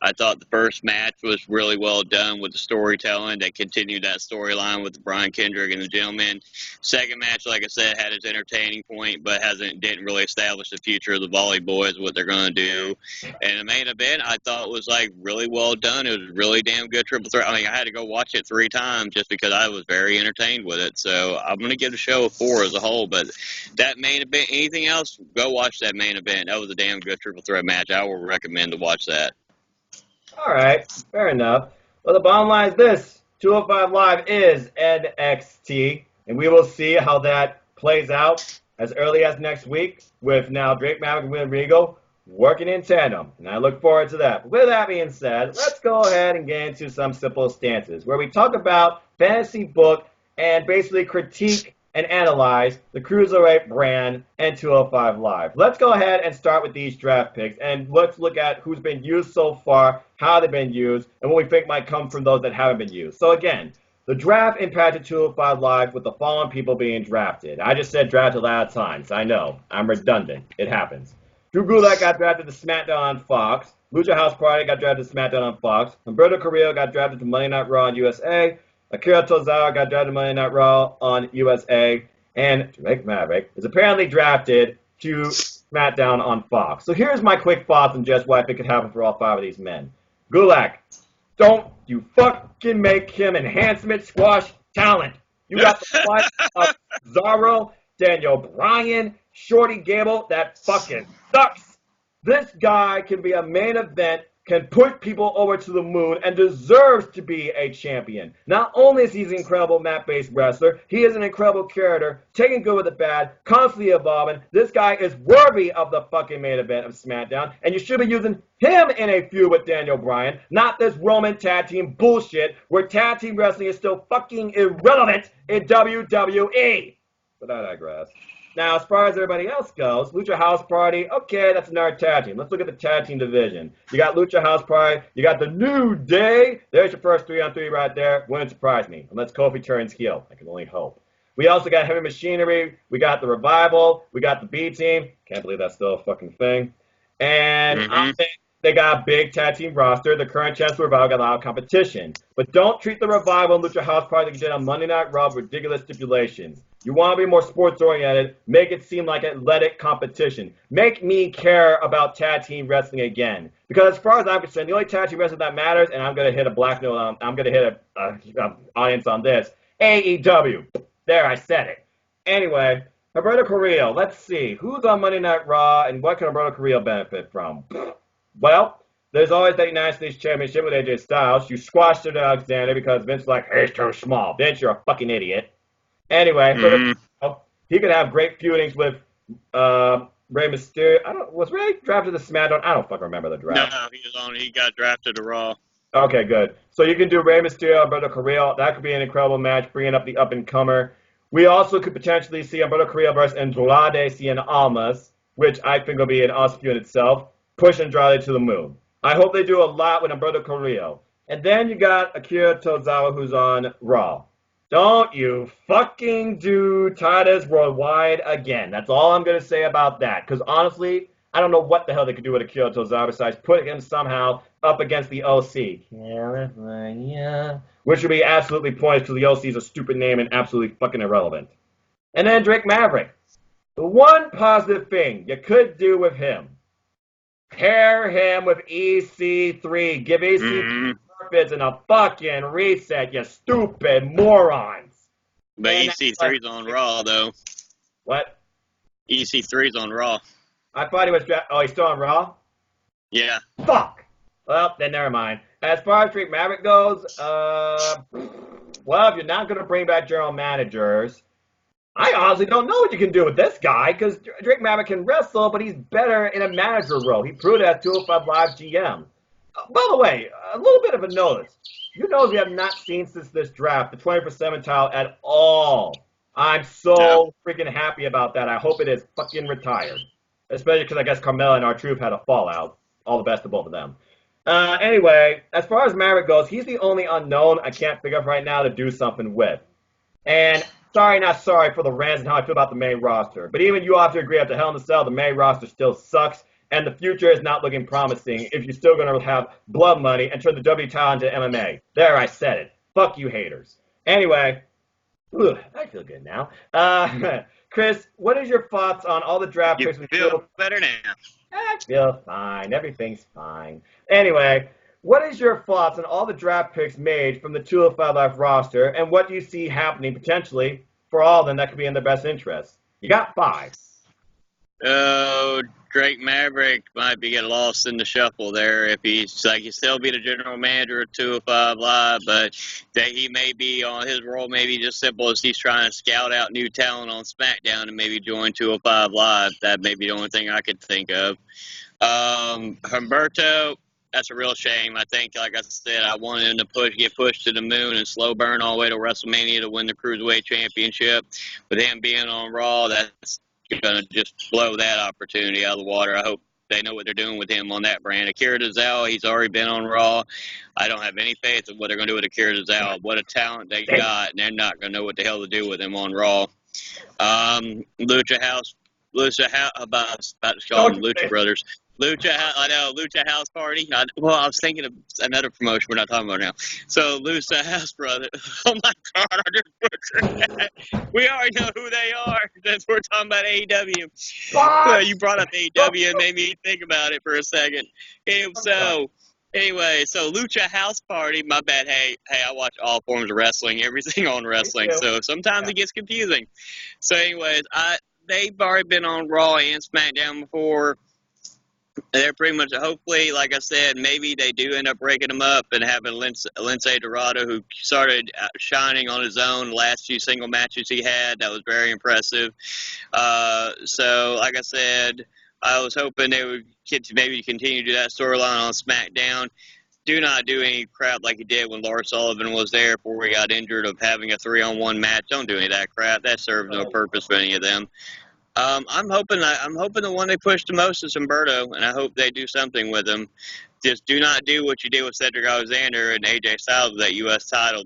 I thought the first match was really well done with the storytelling that continued that storyline with Brian Kendrick and the gentleman. Second match, like I said, had its entertaining point, but didn't really establish the future of the Volley Boys, what they're going to do. And the main event, I thought was like really well done. It was really damn good triple threat. I mean, I had to go watch it 3 times just because I was very entertained with it. So I'm going to give the show a 4 as a whole. But that main event, anything else, go watch that main event. That was a damn good triple threat match. I will recommend to watch that. All right, fair enough. Well, the bottom line is this. 205 Live is NXT, and we will see how that plays out as early as next week with now Drake Maverick and William Regal working in tandem, and I look forward to that. But with that being said, let's go ahead and get into some simple stances where we talk about fantasy book and basically critique and analyze the Cruiserweight brand and 205 Live. Let's go ahead and start with these draft picks, and let's look at who's been used so far, how they've been used, and what we think might come from those that haven't been used. So again, the draft impacted 205 Live with the following people being drafted. I just said drafted a lot of times. I know. I'm redundant. It happens. Drew Gulak got drafted to SmackDown on Fox. Lucha House Party got drafted to SmackDown on Fox. Humberto Carrillo got drafted to Monday Night Raw on USA. Akira Tozawa got drafted to Monday Night Raw on USA, and Drake Maverick is apparently drafted to SmackDown on Fox. So here's my quick thoughts on just what I think could happen for all 5 of these men. Gulak, don't you fucking make him enhancement squash talent. You got the fight of Cesaro, Daniel Bryan, Shorty Gable. That fucking sucks. This guy can be a main event, can put people over to the moon, and deserves to be a champion. Not only is he an incredible mat-based wrestler, he is an incredible character, taking good with the bad, constantly evolving. This guy is worthy of the fucking main event of SmackDown, and you should be using him in a feud with Daniel Bryan, not this Roman tag team bullshit where tag team wrestling is still fucking irrelevant in WWE. But I digress. Now, as far as everybody else goes, Lucha House Party, okay, that's another tag team. Let's look at the tag team division. You got Lucha House Party, you got the New Day. There's your first 3-on-3 right there. Wouldn't surprise me, unless Kofi turns heel. I can only hope. We also got Heavy Machinery. We got the Revival. We got the B Team. Can't believe that's still a fucking thing. And I think they got a big tag team roster. The current champs of the Revival got a lot of competition. But don't treat the Revival and Lucha House Party like you did on Monday Night Raw with ridiculous stipulations. You want to be more sports-oriented, make it seem like athletic competition. Make me care about tag team wrestling again. Because as far as I'm concerned, the only tag team wrestling that matters, and I'm going to hit a black note on, I'm going to hit a audience on this, AEW. There, I said it. Anyway, Alberto Carrillo, let's see. Who's on Monday Night Raw, and what can Alberto Carrillo benefit from? Well, there's always that United States Championship with AJ Styles. You squashed it, Alexander, because Vince's like, hey, it's too small. Vince, you're a fucking idiot. Anyway, he could have great feudings with Rey Mysterio. Was Rey drafted to SmackDown? I don't fucking remember the draft. No, he got drafted to Raw. Okay, good. So you can do Rey Mysterio, Alberto Carrillo. That could be an incredible match, bringing up the up-and-comer. We also could potentially see Alberto Carrillo versus Andrade Cien Almas, which I think will be an awesome feud in itself. Push Andrade to the moon. I hope they do a lot with Alberto Carrillo. And then you got Akira Tozawa, who's on Raw. Don't you fucking do Titus Worldwide again. That's all I'm going to say about that. Because honestly, I don't know what the hell they could do with Akira Tozawa besides put him somehow up against the OC. California. Which would be absolutely pointless because the OC is a stupid name and absolutely fucking irrelevant. And then Drake Maverick. The one positive thing you could do with him. Pair him with EC3. Give EC3 purpose and a fucking reset, you stupid morons. But EC3's on Raw, though. What? EC3's on Raw. I thought he was... Oh, he's still on Raw? Yeah. Fuck! Well, then never mind. As far as Drake Maverick goes, well, if you're not going to bring back general managers... I honestly don't know what you can do with this guy, because Drake Maverick can wrestle, but he's better in a manager role. He proved it at 205 Live GM. By the way, a little bit of a notice. You know we have not seen since this draft the 24/7 title at all. I'm so freaking happy about that. I hope it is fucking retired. Especially because I guess Carmella and R-Truth had a fallout. All the best to both of them. Anyway, as far as Maverick goes, he's the only unknown I can't figure out right now to do something with. And... sorry, not sorry for the rants and how I feel about the main roster. But even you have to agree at the Hell in a Cell, the main roster still sucks, and the future is not looking promising if you're still going to have blood money and turn the W title into MMA. There, I said it. Fuck you haters. Anyway, I feel good now. Chris, what is your thoughts on all the draft picks? You feel better now. I feel fine. Everything's fine. Anyway... what is your thoughts on all the draft picks made from the 205 Live roster, and what do you see happening potentially for all of them that could be in their best interest? You got 5. Oh, Drake Maverick might be getting lost in the shuffle there if he's like he'll still be the general manager of 205 Live, but that he may be on his role maybe just simple as he's trying to scout out new talent on SmackDown and maybe join 205 Live. That may be the only thing I could think of. Humberto. That's a real shame. I think, like I said, I wanted him to get pushed to the moon and slow burn all the way to WrestleMania to win the Cruiserweight Championship. With him being on Raw, that's going to just blow that opportunity out of the water. I hope they know what they're doing with him on that brand. Akira Tozawa, he's already been on Raw. I don't have any faith in what they're going to do with Akira Tozawa. What a talent they got, and they're not going to know what the hell to do with him on Raw. Lucha House, about to call them Lucha Brothers. Lucha House Party. I was thinking of another promotion we're not talking about now. So, Lucha House Brothers. Oh, my God. I just butchered that. We already know who they are since we're talking about AEW. Well, you brought up AEW and made me think about it for a second. Anyway, so Lucha House Party, my bad. Hey, I watch all forms of wrestling, everything on wrestling. So, sometimes it gets confusing. So, anyways, they've already been on Raw and SmackDown before. They're pretty much, hopefully, like I said, maybe they do end up breaking them up and having Lince Dorado, who started shining on his own the last few single matches he had. That was very impressive. So, like I said, I was hoping they would maybe continue to do that storyline on SmackDown. Do not do any crap like he did when Lars Sullivan was there before he got injured of having a 3-on-1 match. Don't do any of that crap. That serves no purpose for any of them. I'm hoping the one they push the most is Humberto, and I hope they do something with him. Just do not do what you did with Cedric Alexander and AJ Styles with that U.S. title.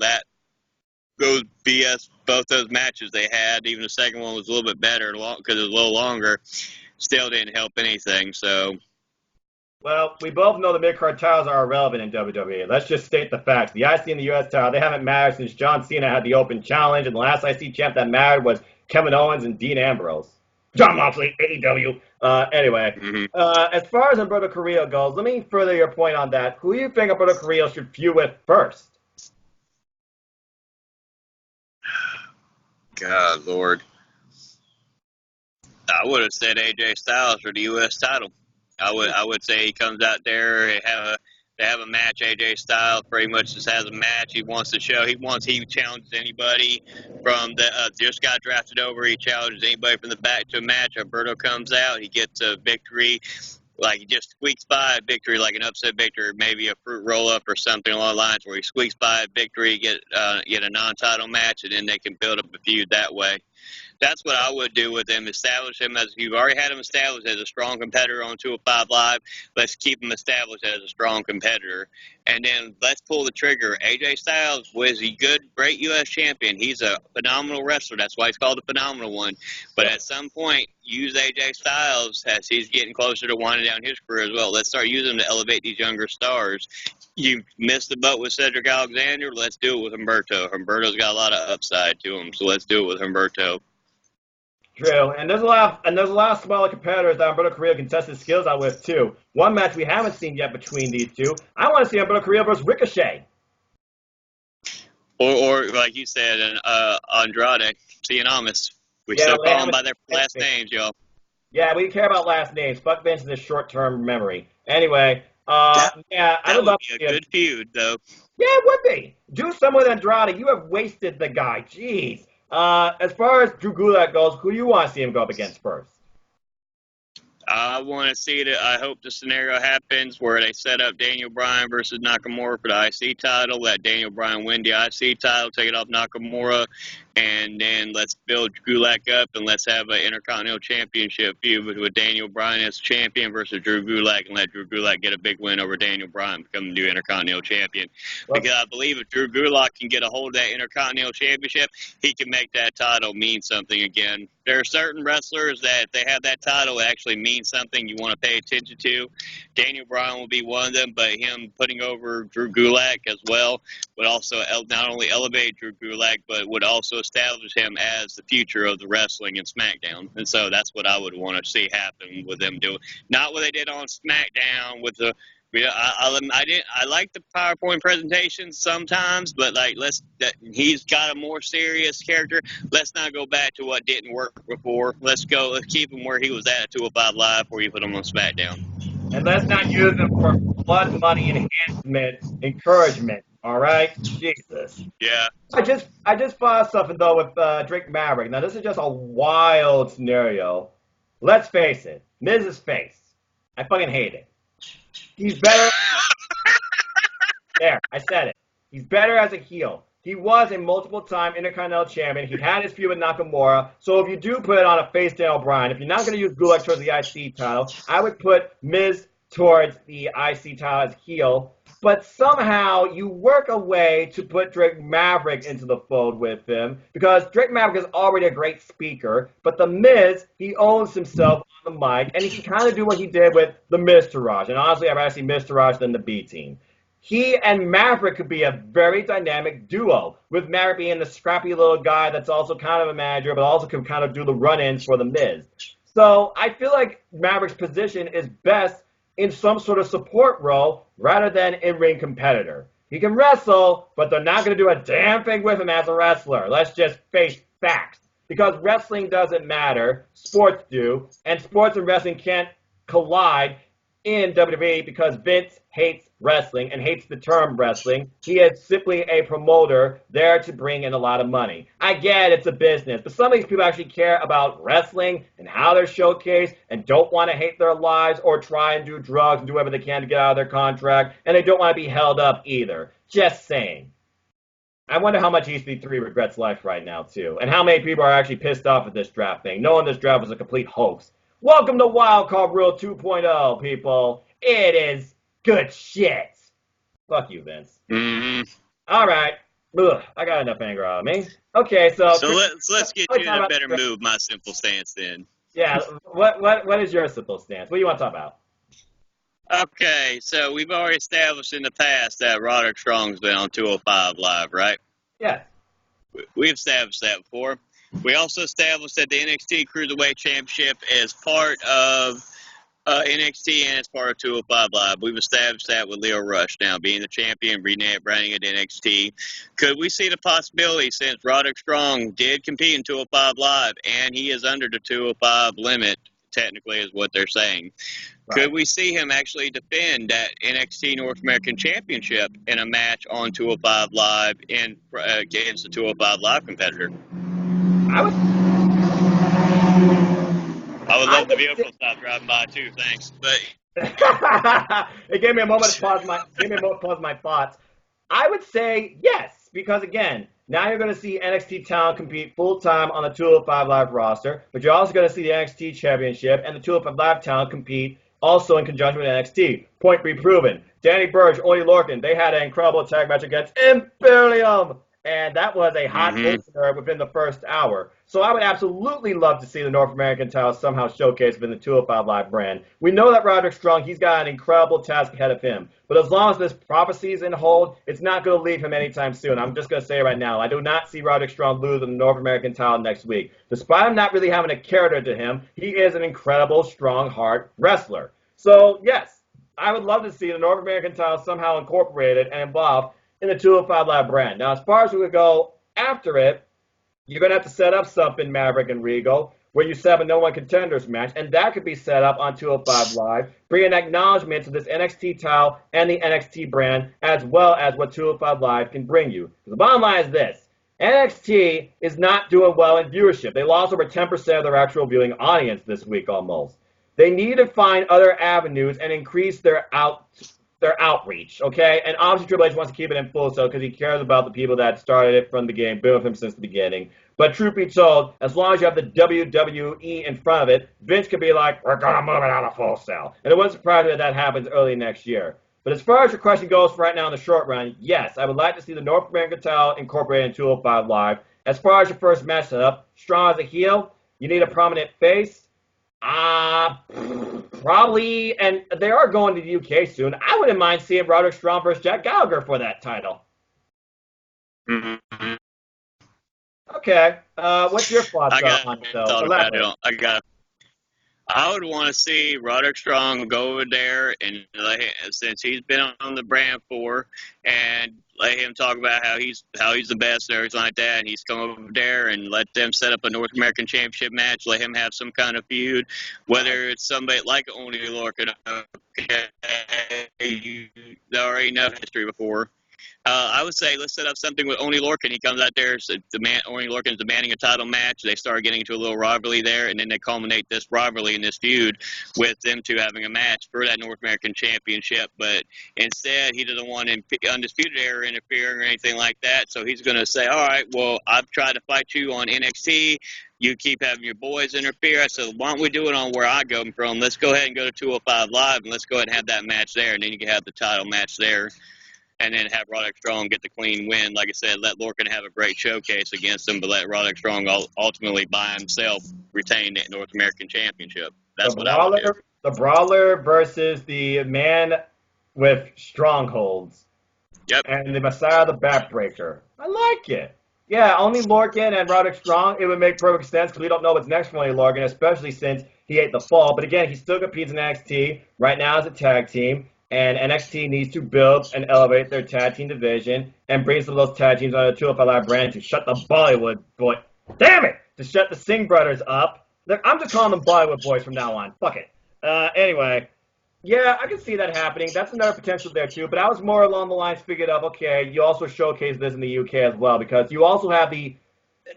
goes BS both those matches they had. Even the second one was a little bit better because it was a little longer. Still didn't help anything. So. Well, we both know the mid-card titles are irrelevant in WWE. Let's just state the facts. The IC and the US title, they haven't mattered since John Cena had the open challenge, and the last IC champ that mattered was Kevin Owens and Dean Ambrose. John Moxley, AEW. Anyway, as far as Humberto Carrillo goes, let me further your point on that. Who do you think Humberto Carrillo should feud with first? God, Lord. I would have said AJ Styles for the U.S. title. I would say he comes out there, they have a match. AJ Styles pretty much just has a match. He wants to show. He challenges anybody from the just got drafted over. He challenges anybody from the back to a match. Humberto comes out. He gets a victory. Like he just squeaks by a victory, like an upset victory, maybe a fruit roll-up or something along the lines where he squeaks by a victory, get a non-title match, and then they can build up a feud that way. That's what I would do with him. Establish him as you've already had him established as a strong competitor on 205 Live. Let's keep him established as a strong competitor, and then let's pull the trigger. AJ Styles was a great U.S. champion. He's a phenomenal wrestler. That's why he's called the phenomenal one. But at some point, use AJ Styles as he's getting closer to winding down his career as well. Let's start using him to elevate these younger stars. You missed the boat with Cedric Alexander. Let's do it with Humberto. Humberto's got a lot of upside to him, so let's do it with Humberto. True, and there's a lot of smaller competitors that Humberto Carrillo can test his skills out with too. One match we haven't seen yet between these two. I want to see Humberto Carrillo versus Ricochet. Or like you said, Andrade, Cien. We still call them by their last names, y'all. Yeah, we care about last names. Fuck Vince is a short-term memory. Anyway, I would love be a good feud, though. Yeah, it would be. Do some with Andrade. You have wasted the guy. Jeez. As far as Drew Gulak goes, who do you want to see him go up against first? I want to see it. I hope the scenario happens where they set up Daniel Bryan versus Nakamura for the IC title. Let Daniel Bryan win the IC title, take it off Nakamura, and then let's build Gulak up and let's have an Intercontinental Championship feud with Daniel Bryan as champion versus Drew Gulak, and let Drew Gulak get a big win over Daniel Bryan, become the new Intercontinental Champion. Because I believe if Drew Gulak can get a hold of that Intercontinental Championship, he can make that title mean something again. There are certain wrestlers that if they have that title, it actually means something you want to pay attention to. Daniel Bryan will be one of them, but him putting over Drew Gulak as well would also not only elevate Drew Gulak, but would also establish him as the future of the wrestling in SmackDown. And so that's what I would want to see happen with them doing. Not what they did on SmackDown with the I like the PowerPoint presentations sometimes, but he's got a more serious character. Let's not go back to what didn't work before. Let's keep him where he was at 205 Live before you put him on SmackDown. And let's not use him for blood money encouragement. All right, Jesus. Yeah. I just thought something though with Drake Maverick. Now this is just a wild scenario. Let's face it, Miz's face. I fucking hate it. He's better. There, I said it. He's better as a heel. He was a multiple-time Intercontinental Champion. He had his feud with Nakamura. So if you do put it on a face Daniel Bryan, if you're not going to use Gulak towards the IC title, I would put Miz towards the IC title as heel. But somehow you work a way to put Drake Maverick into the fold with him, because Drake Maverick is already a great speaker, but The Miz, he owns himself on the mic, and he can kind of do what he did with the Miztourage. And honestly, I'd rather see Miztourage than the B-Team. He and Maverick could be a very dynamic duo, with Maverick being the scrappy little guy that's also kind of a manager, but also can kind of do the run-ins for The Miz. So I feel like Maverick's position is best in some sort of support role rather than in-ring competitor. He can wrestle, but they're not going to do a damn thing with him as a wrestler. Let's just face facts. Because wrestling doesn't matter, sports do, and sports and wrestling can't collide in WWE because Vince hates wrestling and hates the term wrestling. He is simply a promoter there to bring in a lot of money. I get it's a business, but some of these people actually care about wrestling and how they're showcased and don't want to hate their lives or try and do drugs and do whatever they can to get out of their contract, and they don't want to be held up either. Just saying. I wonder how much EC3 regrets life right now, too, and how many people are actually pissed off at this draft thing, knowing this draft was a complete hoax. Welcome to Wildcard Rule 2.0, people. It is good shit. Fuck you, Vince. Mm-hmm. All right. Ugh, I got enough anger out of me. Okay, so So let's get let's you talk in a about better mood. My simple stance then. yeah. What is your simple stance? What do you want to talk about? Okay, so we've already established in the past that Roderick Strong's been on 205 Live, right? Yes. We've established that before. We also established that the NXT Cruiserweight Championship is part of NXT and it's part of 205 Live. We've established that with Leo Rush now being the champion, branding it NXT. Could we see the possibility, since Roderick Strong did compete in 205 Live and he is under the 205 limit, technically is what they're saying, Right. could we see him actually defend that NXT North American Championship in a match on 205 Live against the 205 Live competitor? I would. I would I love the would vehicle stop driving by too, thanks. But it gave me a moment to pause my thoughts. I would say yes, because again, now you're going to see NXT talent compete full time on the 205 Live roster, but you're also going to see the NXT Championship and the 205 Live talent compete also in conjunction with NXT. Point be proven. Danny Burch, Oney Lorcan, they had an incredible tag match against Imperium, and that was a hot opener within the first hour. So I would absolutely love to see the North American title somehow showcased within the 205 Live brand. We know that Roderick Strong, he's got an incredible task ahead of him. But as long as this prophecy is in hold, it's not going to leave him anytime soon. I'm just going to say right now, I do not see Roderick Strong lose the North American title next week. Despite him not really having a character to him, he is an incredible, strong, hard wrestler. So, yes, I would love to see the North American title somehow incorporated and involved in the 205 Live brand. Now, as far as we would go after it, you're going to have to set up something, Maverick and Regal, where you set up a no one contenders match, and that could be set up on 205 Live, bring an acknowledgement to this NXT title and the NXT brand, as well as what 205 Live can bring you. The bottom line is this. NXT is not doing well in viewership. They lost over 10% of their actual viewing audience this week almost. They need to find other avenues and increase their outreach, okay? And obviously Triple H wants to keep it in full so because he cares about the people that started it from the game, been with him since the beginning. But truth be told, as long as you have the WWE in front of it, Vince could be like, we're going to move it out of Full Sail. And it wouldn't surprise me that happens early next year. But as far as your question goes for right now in the short run, yes, I would like to see the North American title incorporated in 205 Live. As far as your first match setup, Strong as a heel, you need a prominent face. Probably, and they are going to the UK soon. I wouldn't mind seeing Roderick Strong versus Jack Gallagher for that title. Mm-hmm. Okay, what's your thoughts on it, though? Elaborate. I would want to see Roderick Strong go over there and since he's been on the brand for, and let him talk about how he's the best and everything like that. And he's come over there and let them set up a North American Championship match. Let him have some kind of feud, whether it's somebody like Oney Lorcan. You already know history before. I would say let's set up something with Oney Lorcan. He comes out there, so Oney Lorcan's demanding a title match. They start getting into a little rivalry there, and then they culminate this rivalry and this feud with them two having a match for that North American Championship. But instead, he doesn't want Undisputed Era interfering or anything like that. So he's going to say, all right, well, I've tried to fight you on NXT. You keep having your boys interfere. I said, why don't we do it on where I go from? Let's go ahead and go to 205 Live, and let's go ahead and have that match there, and then you can have the title match there. And then have Roderick Strong get the clean win. Like I said, let Lorcan have a great showcase against him, but let Roderick Strong ultimately by himself retain the North American Championship. That's what I would do. The Brawler versus the man with strongholds. Yep. And the Messiah the Backbreaker. I like it. Yeah, Oney Lorcan and Roderick Strong, it would make perfect sense because we don't know what's next for Oney Lorcan, especially since he ate the fall. But again, he still competes in NXT right now as a tag team. And NXT needs to build and elevate their tag team division and bring some of those tag teams under the 205 Live brand to shut the Bollywood boy. Damn it! To shut the Singh brothers up. I'm just calling them Bollywood boys from now on. Fuck it. Anyway, yeah, I can see that happening. That's another potential there too. But I was more along the lines figured of, okay, you also showcase this in the UK as well because you also have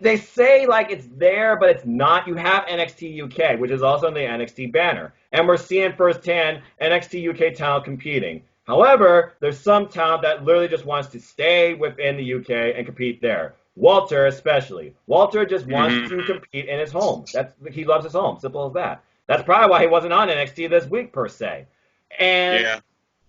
they say like it's there, but it's not. You have NXT UK, which is also on the NXT banner. And we're seeing firsthand NXT UK talent competing. However, there's some talent that literally just wants to stay within the UK and compete there. Walter especially. Walter just wants to compete in his home. He loves his home. Simple as that. That's probably why he wasn't on NXT this week, per se. And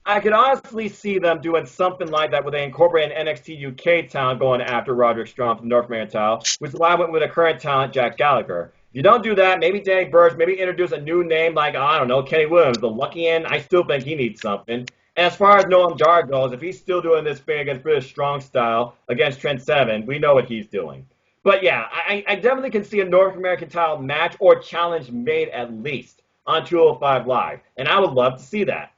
I could honestly see them doing something like that where they incorporate an NXT UK talent going after Roderick Strong from the North American title, which is why I went with a current talent, Jack Gallagher. If you don't do that, maybe Danny Burch, maybe introduce a new name like, I don't know, Kenny Williams, the Lucky End. I still think he needs something. And as far as Noam Dar goes, if he's still doing this thing against British Strong style against Trent Seven, we know what he's doing. But yeah, I definitely can see a North American title match or challenge made at least on 205 Live. And I would love to see that.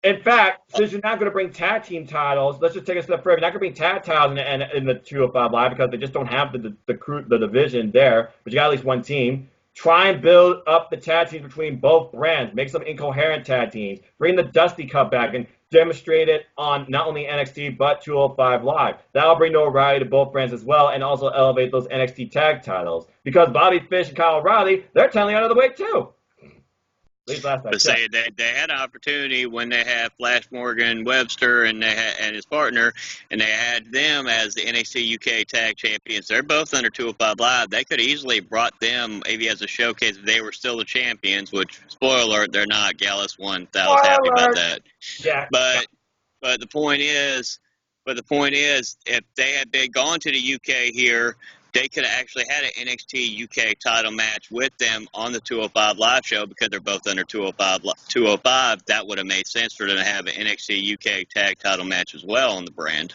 In fact, since you're not going to bring tag team titles, let's just take a step further. You're not going to bring tag titles in the 205 Live because they just don't have the division there. But you got at least one team. Try and build up the tag teams between both brands. Make some incoherent tag teams. Bring the Dusty Cup back and demonstrate it on not only NXT but 205 Live. That'll bring notoriety to both brands as well and also elevate those NXT tag titles. Because Bobby Fish and Kyle O'Reilly, they're technically out of the way too. But say they had an opportunity when they had Flash Morgan Webster and his partner, and they had them as the NXT UK Tag Champions. They're both under 205 Live. They could have easily brought them maybe as a showcase if they were still the champions. Which, spoiler alert, they're not. Gallus won. I was happy about that. Yeah. But the point is, if they had been gone to the UK here, they could have actually had an NXT UK title match with them on the 205 Live show because they're both under 205. That would have made sense for them to have an NXT UK tag title match as well on the brand.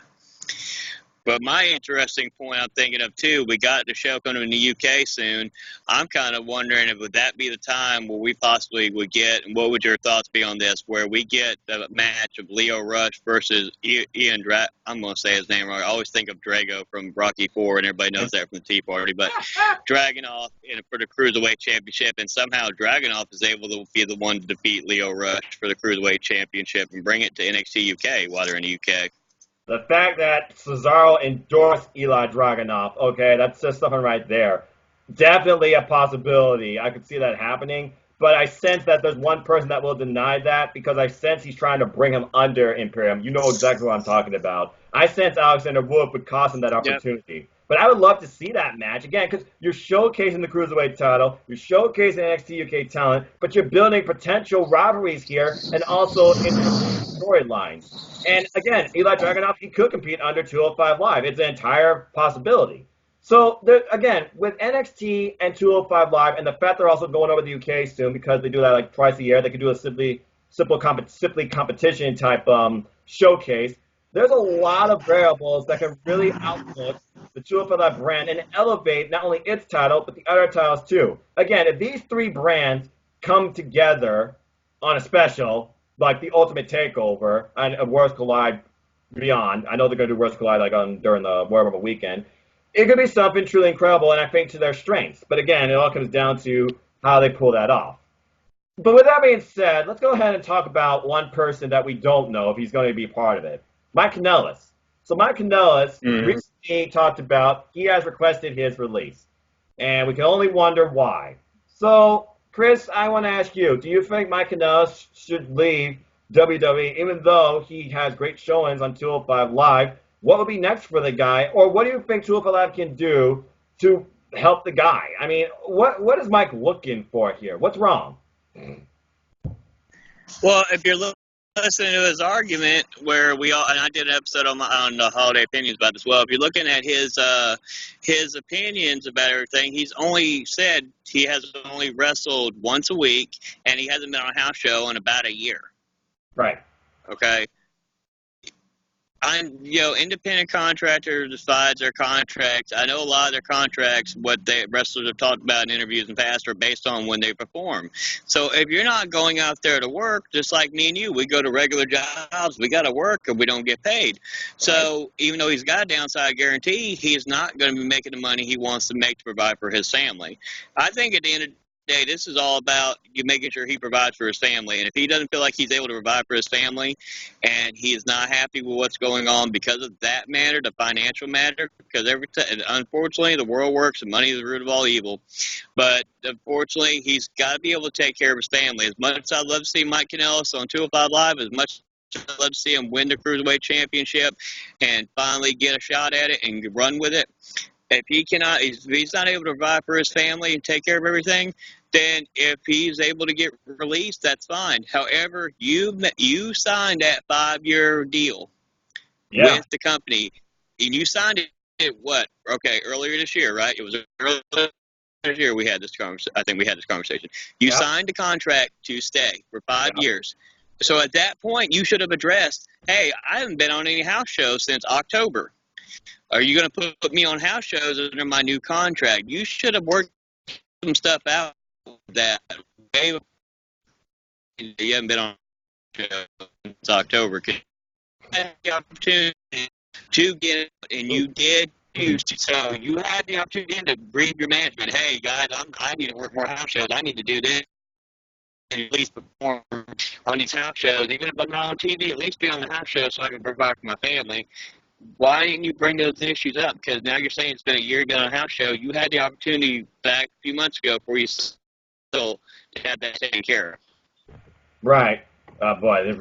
But my interesting point I'm thinking of, too, we got the show coming in the UK soon. I'm kind of wondering if would that be the time where we possibly would get, and what would your thoughts be on this, where we get a match of Leo Rush versus Ian I'm going to say his name wrong. I always think of Drago from Rocky IV, and everybody knows that from the Tea Party. But Dragunov for the Cruiserweight Championship, and somehow Dragunov is able to be the one to defeat Leo Rush for the Cruiserweight Championship and bring it to NXT UK while they're in the UK. The fact that Cesaro endorsed Eli Dragunov, okay, that's just something right there. Definitely a possibility. I could see that happening, but I sense that there's one person that will deny that because I sense he's trying to bring him under Imperium. You know exactly what I'm talking about. I sense Alexander Wolf would cost him that opportunity. Yep. But I would love to see that match, again, because you're showcasing the Cruiserweight title, you're showcasing NXT UK talent, but you're building potential rivalries here and also storylines. And again, Eli Dragunov, he could compete under 205 Live. It's an entire possibility. So, again, with NXT and 205 Live, and the fact they're also going over the UK soon because they do that like twice a year, they could do a simply competition type showcase. There's a lot of variables that can really outlook the 205 Live brand and elevate not only its title, but the other titles too. Again, if these three brands come together on a special, like the Ultimate Takeover and Worlds Collide Beyond, I know they're going to do Worlds Collide like during the Royal Rumble weekend, it could be something truly incredible, and I think to their strengths. But again, it all comes down to how they pull that off. But with that being said, let's go ahead and talk about one person that we don't know if he's going to be part of it. Mike Kanellis. So Mike Kanellis recently talked about he has requested his release, and we can only wonder why. So, Chris, I want to ask you, do you think Mike Kanellis should leave WWE even though he has great showings on 205 Live? What would be next for the guy, or what do you think 205 Live can do to help the guy? I mean, what is Mike looking for here? What's wrong? Well, if you're listening to his argument, where we all, and I did an episode on the Holiday Opinions about this as well. If you're looking at his opinions about everything, he's only said he has only wrestled once a week, and he hasn't been on a house show in about a year. Right. Okay. Independent contractor decides their contracts. I know a lot of their contracts, what the wrestlers have talked about in interviews in the past, are based on when they perform. So if you're not going out there to work, just like me and you, we go to regular jobs, we got to work or we don't get paid. So even though he's got a downside guarantee, he's not going to be making the money he wants to make to provide for his family. I think at the end of day, this is all about you making sure he provides for his family. And if he doesn't feel like he's able to provide for his family and he is not happy with what's going on because of that matter, the financial matter, because unfortunately the world works and money is the root of all evil. But unfortunately, he's got to be able to take care of his family. As much as I'd love to see Mike Kanellis on 205 Live, as much as I'd love to see him win the Cruiserweight Championship and finally get a shot at it and run with it, if he's not able to provide for his family and take care of everything, then if he's able to get released, that's fine. However, you signed that 5-year deal with the company, and you signed it what? Okay, earlier this year, right? It was earlier this year we had this conversation. I think we had this conversation. You signed a contract to stay for 5 years. So at that point, you should have addressed, hey, I haven't been on any house shows since October. Are you going to put me on house shows under my new contract? You should have worked some stuff out that way. You haven't been on shows since October. You had the opportunity to get it, and you did choose to. So you had the opportunity to brief your management, hey, guys, I need to work more house shows. I need to do this. And at least perform on these house shows. Even if I'm not on TV, at least be on the house show so I can provide for my family. Why didn't you bring those issues up? Because now you're saying it's been a year ago on a house show. You had the opportunity back a few months ago before you still had that taken care of. Right. Boy,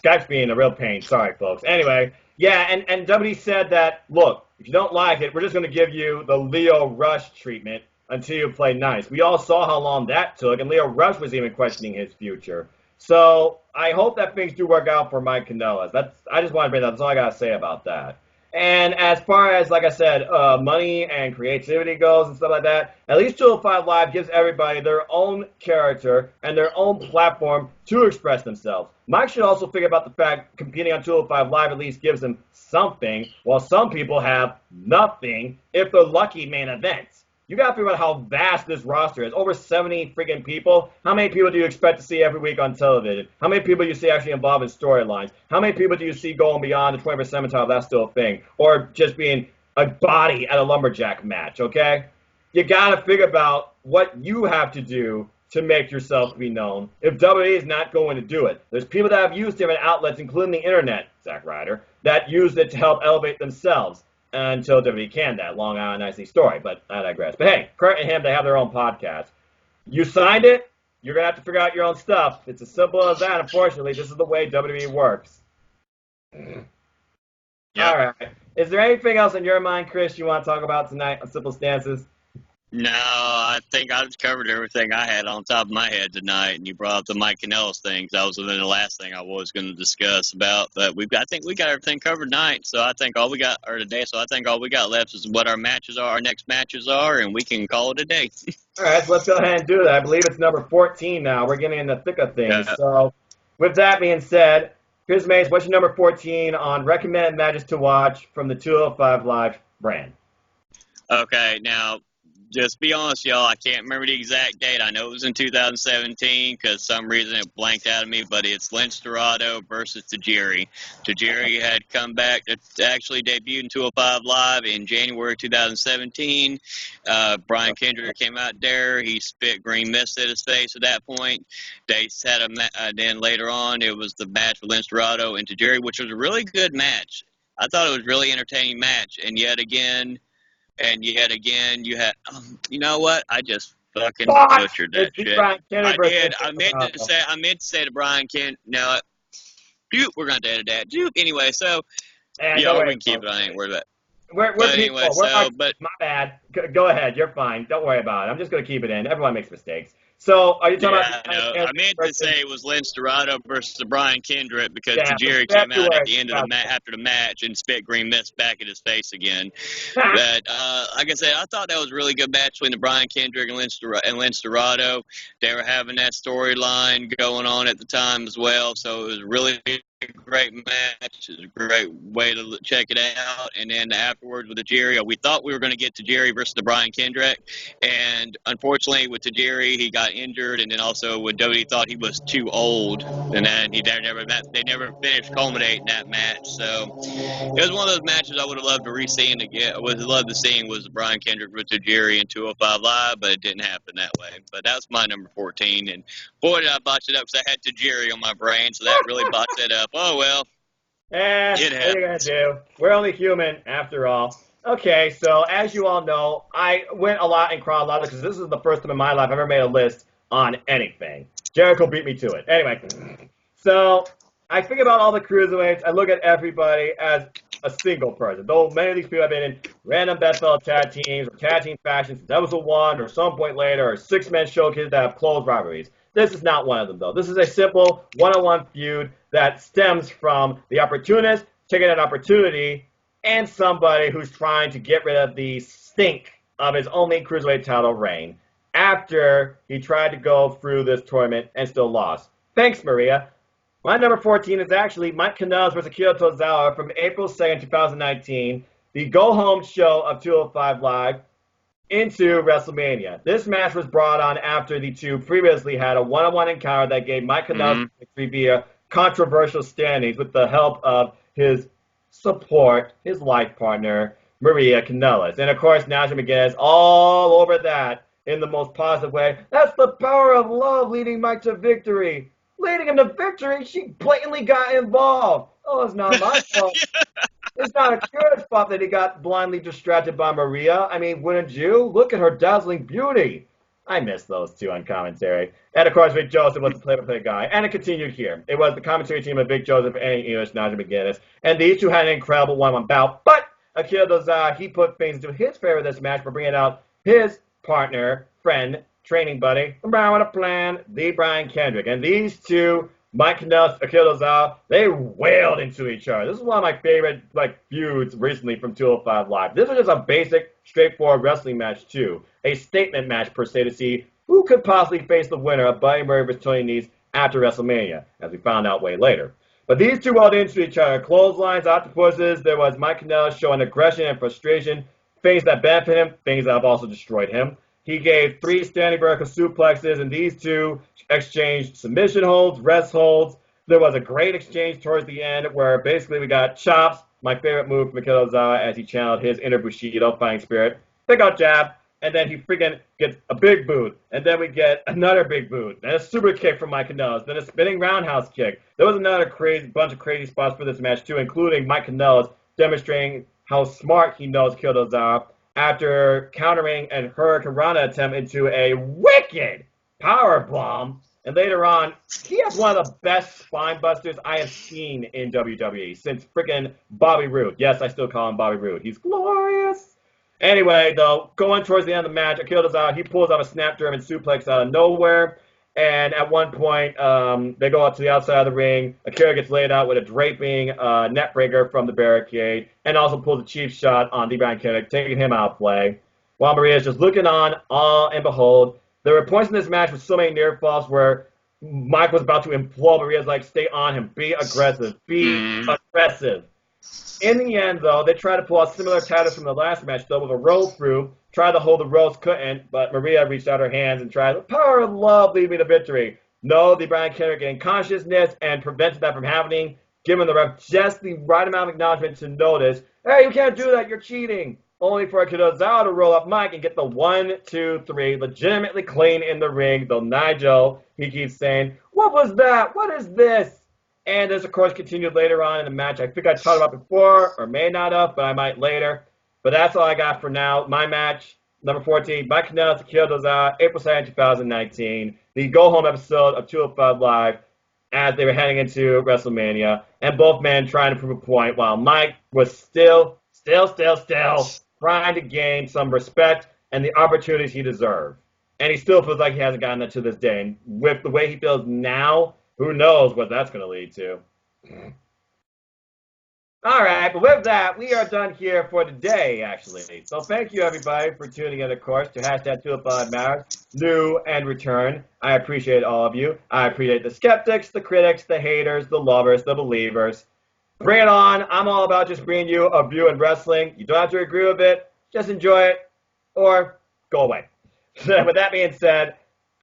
Skype's being a real pain. Sorry, folks. Anyway, yeah, and WWE said that, look, if you don't like it, we're just going to give you the Leo Rush treatment until you play nice. We all saw how long that took, and Leo Rush was even questioning his future. So I hope that things do work out for Mike Kanellis. I just want to bring that. That's all I got to say about that. And as far as, like I said, money and creativity goes and stuff like that, at least 205 Live gives everybody their own character and their own platform to express themselves. Mike should also figure about the fact competing on 205 Live at least gives them something, while some people have nothing if they're lucky main events. You got to figure out how vast this roster is. Over 70 freaking people. How many people do you expect to see every week on television? How many people do you see actually involved in storylines? How many people do you see going beyond the 20% title if that's still a thing? Or just being a body at a lumberjack match, okay? You got to figure about what you have to do to make yourself be known if WWE is not going to do it. There's people that have used different outlets, including the internet, Zack Ryder, that use it to help elevate themselves. Until WWE can that Long Island Nicely story, but I digress. But hey, Kurt and him, they have their own podcast. You signed it, you're going to have to figure out your own stuff. It's as simple as that, unfortunately. This is the way WWE works. Yep. All right. Is there anything else in your mind, Chris, you want to talk about tonight on Simple Stances? No, I think I've covered everything I had on top of my head tonight, and you brought up the Mike Kanellis thing. That was the last thing I was going to discuss about. But I think we got everything covered tonight. So I think all we got left is what our matches are, our next matches are, and we can call it a day. All right, so let's go ahead and do that. I believe it's number 14 now. We're getting in the thick of things. Yeah. So with that being said, Chris Mays, what's your number 14 on recommended matches to watch from the 205 Live brand? Okay, now, just be honest, y'all. I can't remember the exact date. I know it was in 2017 because some reason it blanked out of me, but it's Lince Dorado versus Tajiri. Tajiri had come back. It actually debuted in 205 Live in January 2017. Brian Kendrick came out there. He spit green mist at his face at that point. They set then later on, it was the match with Lince Dorado and Tajiri, which was a really good match. I thought it was a really entertaining match, and yet again, you had, you know what? I just fucking butchered that shit. I did. I meant to say to Brian Kent. No, dude, we're gonna edit that. Dude, anyway, so we can keep it. I ain't worried about it. We're anyway, my bad. Go ahead. You're fine. Don't worry about it. I'm just gonna keep it in. Everyone makes mistakes. So, are you talking about? I meant to say it was Lince Dorado versus Brian Kendrick because Tajiri came out at the end of the after the match and spit green mist back at his face again. But like I said, I thought that was a really good match between the Brian Kendrick and Lince Dorado. They were having that storyline going on at the time as well, so it was really a great match. It was a great way to check it out. And then afterwards with Tajiri, we thought we were going to get Tajiri versus the Brian Kendrick, and unfortunately with Tajiri, he got injured, and then also when WWE thought he was too old, and then they never finished culminating that match. So it was one of those matches I would have loved to re-see again. I would have loved to see was Brian Kendrick with Tajiri in 205 Live, but it didn't happen that way. But that was my number 14, and boy did I botch it up because I had Tajiri on my brain, so that really botched it up. Oh well. What are you gonna do? We're only human after all. Okay, so as you all know, I went a lot in chronological because this is the first time in my life I've ever made a list on anything. Jericho beat me to it. Anyway, so I think about all the cruiserweights. I look at everybody as a single person. Though many of these people have been in random best fellow tag teams or tag team factions since episode 1 or some point later, or 6-man showcases that have close rivalries. This is not one of them, though. This is a simple one-on-one feud that stems from the opportunist taking an opportunity and somebody who's trying to get rid of the stink of his only Cruiserweight title reign after he tried to go through this tournament and still lost. Thanks, Maria. My number 14 is actually Mike Kanellis versus Akira Tozawa from April 2nd, 2019, the go-home show of 205 Live into WrestleMania. This match was brought on after the two previously had a one-on-one encounter that gave Mike Kanellis victory via controversial standings with the help of his support, his life partner, Maria Kanellis. And of course, Naja McGuinness all over that in the most positive way. That's the power of love leading Mike to victory. Leading him to victory, she blatantly got involved. Oh, it's not my fault. It's not Akira's fault that he got blindly distracted by Maria. I mean, wouldn't you? Look at her dazzling beauty. I miss those two on commentary. And of course, Vic Joseph was the play-by-play guy. And it continued here. It was the commentary team of Vic Joseph and English, Naja McGuinness. And these two had an incredible one-on-one bout. But Akira Tozawa, he put things into his favor this match for bringing out his partner, friend, training buddy, around with a plan, the Brian Kendrick. And these two, Mike Kanellis, Akira Tozawa, they wailed into each other. This is one of my favorite feuds recently from 205 Live. This is just a basic, straightforward wrestling match too. A statement match per se to see who could possibly face the winner of Buddy Murray versus Tony Nese after WrestleMania, as we found out way later. But these two wailed into each other. Clotheslines, octopuses. There was Mike Kanellis showing aggression and frustration, things that benefit him, things that have also destroyed him. He gave 3 standing vertical suplexes, and these two exchanged submission holds, rest holds. There was a great exchange towards the end where basically we got chops, my favorite move from Akira Tozawa as he channeled his inner Bushido fighting spirit. Pick out jab, and then he freaking gets a big boot, and then we get another big boot, then a super kick from Mike Kanellis, then a spinning roundhouse kick. There was another bunch of crazy spots for this match too, including Mike Kanellis demonstrating how smart he knows Akira Tozawa after countering a Hurricane Rana attempt into a wicked power bomb. And later on, he has one of the best spine busters I have seen in WWE since freaking Bobby Roode. Yes, I still call him Bobby Roode. He's glorious. Anyway, though, going towards the end of the match, Akira Tozawa, he pulls off a snap German suplex out of nowhere. And at one point, they go up to the outside of the ring. Akira gets laid out with a draping net breaker from the barricade, and also pulls a cheap shot on Brian Kendrick, taking him out of play. While Maria is just looking on, all and behold, there were points in this match with so many near falls where Mike was about to implode. Maria's like, stay on him, be aggressive, be aggressive. In the end, though, they tried to pull out similar titles from the last match, though, with a roll through. Tried to hold the ropes, couldn't, but Maria reached out her hands and tried, the power of love lead me to victory. No, the Brian Kendrick gained consciousness and prevented that from happening, giving the ref just the right amount of acknowledgement to notice, hey, you can't do that, you're cheating. Only for Akira Tozawa to roll up Mike and get the 1, 2, 3, legitimately clean in the ring, though Nigel, he keeps saying, what was that? What is this? And this, of course, continued later on in the match. I think I talked about before, or may not have, but I might later. But that's all I got for now. My match, number 14, Mike Kanellis, Akira Tozawa, April 2nd, 2019. The go-home episode of 205 Live as they were heading into WrestleMania. And both men trying to prove a point while Mike was still trying to gain some respect and the opportunities he deserved. And he still feels like he hasn't gotten that to this day. And with the way he feels now, who knows what that's going to lead to. All right, but with that, we are done here for today, actually. So thank you, everybody, for tuning in, of course, to hashtag 205 Matters, new and return. I appreciate all of you. I appreciate the skeptics, the critics, the haters, the lovers, the believers. Bring it on. I'm all about just bringing you a view in wrestling. You don't have to agree with it. Just enjoy it or go away. With that being said,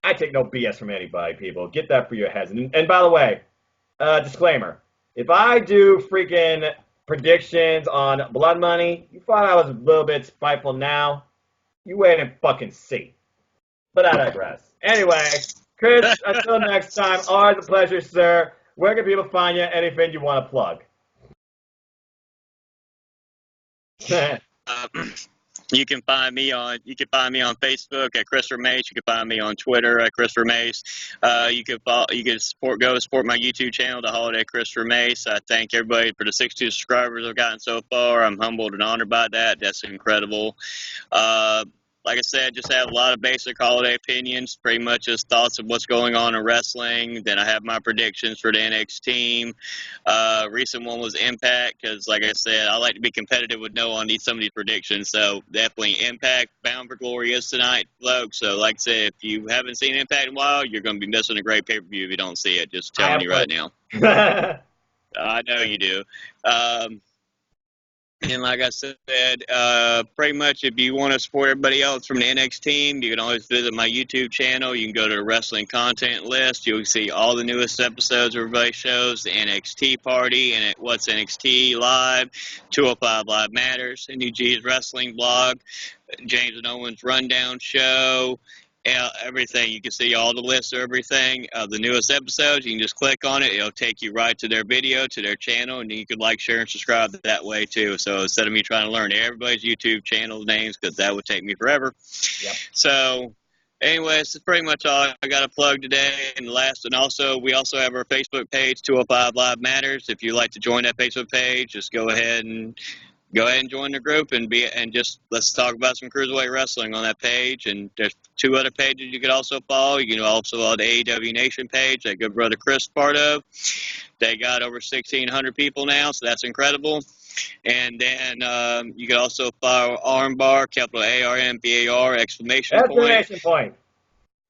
I take no BS from anybody, people. Get that for your heads. And by the way, disclaimer. If I do freaking predictions on Blood Money, you thought I was a little bit spiteful now, you wait and fucking see. But I digress. Anyway, Chris, until next time, always a pleasure, sir. Where can people find you? Anything you want to plug? You can find me on Facebook at Christopher Mace. You can find me on Twitter at Christopher Mace. You can go support my YouTube channel, The Holiday Christopher Mace. I thank everybody for the 62 subscribers I've gotten so far. I'm humbled and honored by that. That's incredible. Like I said, just have a lot of basic holiday opinions, pretty much just thoughts of what's going on in wrestling. Then I have my predictions for the NXT team. Recent one was Impact, because like I said, I like to be competitive with Noah on some of these predictions. So definitely Impact, Bound for Glory is tonight, folks. So like I said, if you haven't seen Impact in a while, you're going to be missing a great pay-per-view if you don't see it. Just telling you right now. I know you do. And like I said, pretty much if you want to support everybody else from the NXT team, you can always visit my YouTube channel. You can go to the wrestling content list. You'll see all the newest episodes of everybody shows, the NXT party, and What's NXT Live, 205 Live Matters, NUG's wrestling blog, James and Owen's Rundown Show, everything. You can see all the lists of everything, the newest episodes. You can just click on it. It'll take you right to their video, to their channel, and you can like, share, and subscribe that way too. So instead of me trying to learn everybody's YouTube channel names, because that would take me forever. Yep. So anyways, that's pretty much all I got to plug today. And also we also have our Facebook page, 205 Live Matters. If you'd like to join that Facebook page, just go ahead and join the group and just let's talk about some cruiserweight wrestling on that page. And there's 2 other pages you could also follow. You can also follow the AEW Nation page that good brother Chris is part of. They got over 1,600 people now, so that's incredible. And then you can also follow Armbar, capital ARMBAR, exclamation point.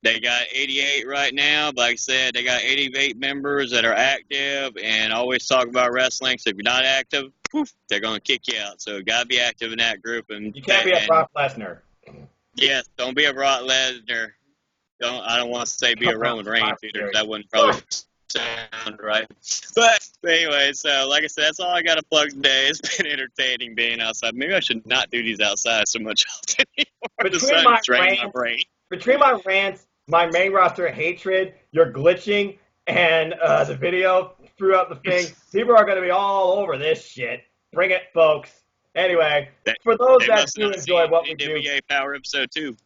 They got 88 right now, but like I said, they got 88 members that are active and always talk about wrestling. So if you're not active, poof, they're going to kick you out. So you got to be active in that group. And you can't be a Brock Lesnar. Yes, don't be a Brock Lesnar. I don't want to say be a Roman Reigns either. That wouldn't probably sound right. But anyway, so like I said, that's all I got to plug today. It's been entertaining being outside. Maybe I should not do these outside so much anymore. Between my rants, my main roster hatred, your glitching, and the video throughout the thing, people are going to be all over this shit. Bring it, folks. Anyway, for those that do enjoy what we do. NWA Power Episode 2.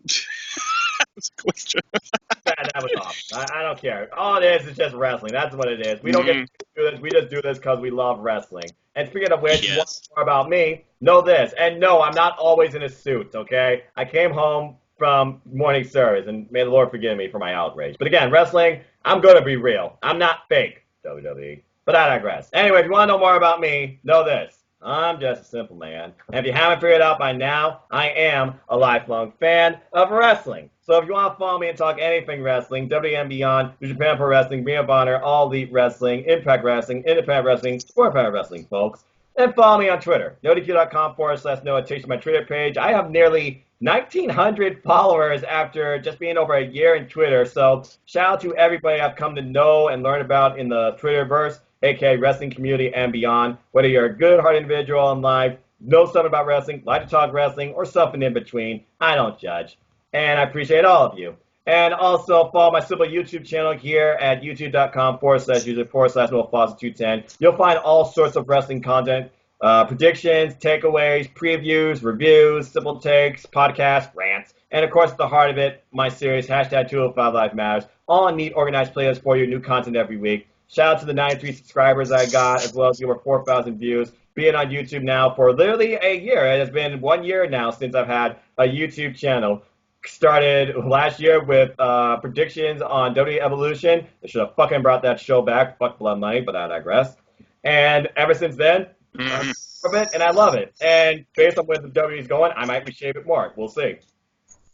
That was awesome. I don't care. All it is just wrestling. That's what it is. We don't get to do this. We just do this because we love wrestling. And speaking of which, one more about me, know this. And no, I'm not always in a suit, okay? I came home from morning service, and may the Lord forgive me for my outrage. But again, wrestling, I'm going to be real. I'm not fake, WWE. But I digress. Anyway, if you want to know more about me, know this. I'm just a simple man. And if you haven't figured it out by now, I am a lifelong fan of wrestling. So if you want to follow me and talk anything wrestling, WWE and Beyond, New Japan Pro Wrestling, Ring of Honor, All Elite Wrestling, Impact Wrestling, Independent Wrestling, Sport Power Wrestling, folks, then follow me on Twitter. NoDQ.com/Noah takes you to my Twitter page. I have nearly 1,900 followers after just being over a year in Twitter. So shout out to everybody I've come to know and learn about in the Twitterverse, aka wrestling community and beyond. Whether you're a good-hearted individual in life, know something about wrestling, like to talk wrestling, or something in between, I don't judge. And I appreciate all of you. And also follow my simple YouTube channel here at youtube.com/user/NoahFawcett210. You'll find all sorts of wrestling content. Predictions, takeaways, previews, reviews, simple takes, podcasts, rants, and of course, at the heart of it, my series, #205 Life Matters, all neat, organized playlists for you, new content every week. Shout out to the 93 subscribers I got, as well as the over 4,000 views, being on YouTube now for literally a year. It has been 1 year now since I've had a YouTube channel. Started last year with predictions on WWE Evolution. I should have fucking brought that show back. Fuck Blood Money, but I digress. And ever since then, and I love it. And based on where the WWE is going, I might reshape it more. We'll see.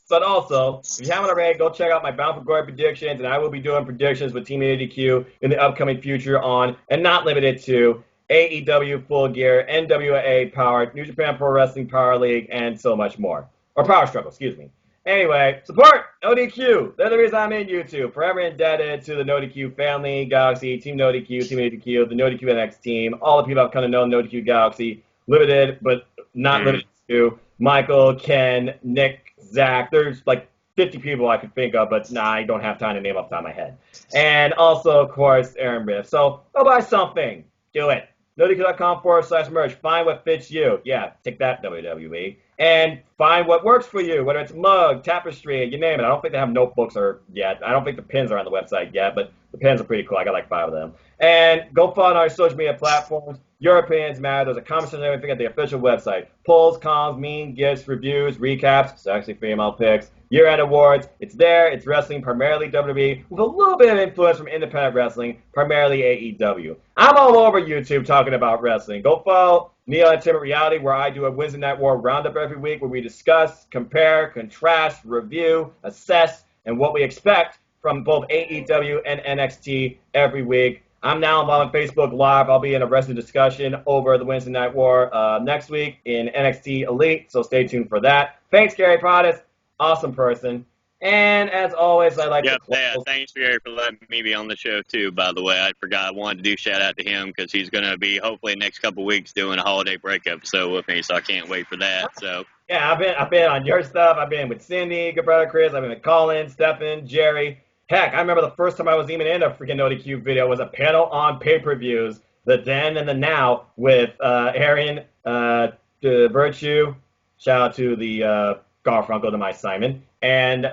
But also, if you haven't already, go check out my Bound for Glory predictions, and I will be doing predictions with Team ADQ in the upcoming future on, and not limited to, AEW Full Gear, NWA Power, New Japan Pro Wrestling Power League, and so much more. Or Power Struggle, excuse me. Anyway, support NoDQ. They're the reason I'm in YouTube. Forever indebted to the NoDQ family, Galaxy, Team NoDQ, Team ADQ, the NoDQ NX team, all the people I've come to know in NoDQ Galaxy, limited but not limited to Michael, Ken, Nick, Zach. There's like 50 people I could think of, but I don't have time to name off the top of my head. And also, of course, Aaron Riff. So go buy something. Do it. NoDQ.com/merch. Find what fits you. Yeah, take that, WWE. and find what works for you, whether it's mug, tapestry, you name it. I don't think they have notebooks yet. I don't think the pins are on the website yet, but the pins are pretty cool. I got like 5 of them. And go follow our social media platforms. Your opinions matter. There's a comment and everything at the official website. Polls, columns, memes, gifts, reviews, recaps, sexy female picks, year-end awards. It's there. It's wrestling, primarily WWE, with a little bit of influence from independent wrestling, primarily AEW. I'm all over YouTube talking about wrestling. Go follow Neo Entertainment Reality, where I do a Wednesday Night War roundup every week, where we discuss, compare, contrast, review, assess, and what we expect from both AEW and NXT every week. I'm now involved in Facebook Live. I'll be in a wrestling discussion over the Wednesday Night War next week in NXT Elite, so stay tuned for that. Thanks, Gary Pottis. Awesome person. And as always, I'd like to close. Yeah, thanks, Gary, for letting me be on the show, too, by the way. I forgot. I wanted to do shout out to him because he's going to be, hopefully, next couple of weeks doing a holiday break episode with me, so I can't wait for that. So yeah, I've been on your stuff. I've been with Cindy, good brother Chris. I've been with Colin, Stephen, Jerry. Heck, I remember the first time I was even in a freaking NoDQ video was a panel on pay-per-views, the then and the now, with Aaron Virtue. Shout out to the Garfunkel to my Simon. And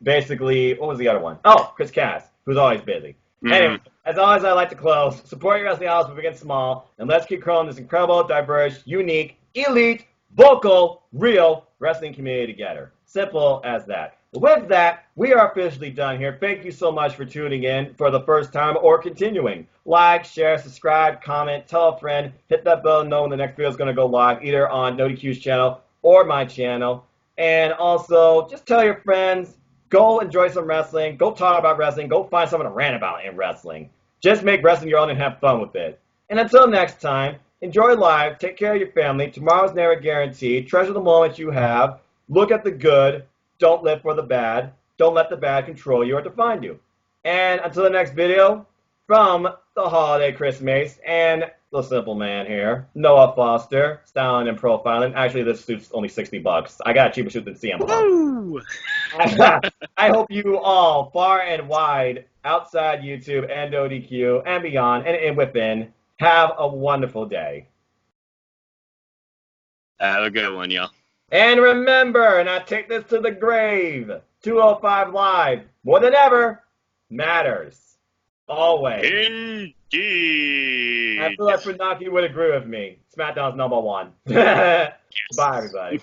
basically, what was the other one? Oh, Chris Cass, who's always busy. Anyway, as always, I like to close. Support your wrestling house, big and small, and let's keep growing this incredible, diverse, unique, elite, vocal, real wrestling community together. Simple as that. With that, we are officially done here. Thank you so much for tuning in for the first time or continuing. Like, share, subscribe, comment, tell a friend, hit that bell to know when the next video is going to go live, either on NoDQ's channel or my channel. And also, just tell your friends, go enjoy some wrestling, go talk about wrestling, go find something to rant about in wrestling. Just make wrestling your own and have fun with it. And until next time, enjoy life, take care of your family. Tomorrow's never guaranteed. Treasure the moments you have. Look at the good. Don't live for the bad. Don't let the bad control you or define you. And until the next video, from the Holiday Chris Mace and the Simple Man here, Noah Foster, styling and profiling. Actually, this suit's only $60. I got a cheaper suit than CM Punk. I hope you all, far and wide, outside YouTube and ODQ and beyond and within, have a wonderful day. have a good one, y'all. And remember, and I take this to the grave, 205 Live, more than ever, matters. Always. Indeed. I feel like Funaki would agree with me. SmackDown's #1. Bye, everybody.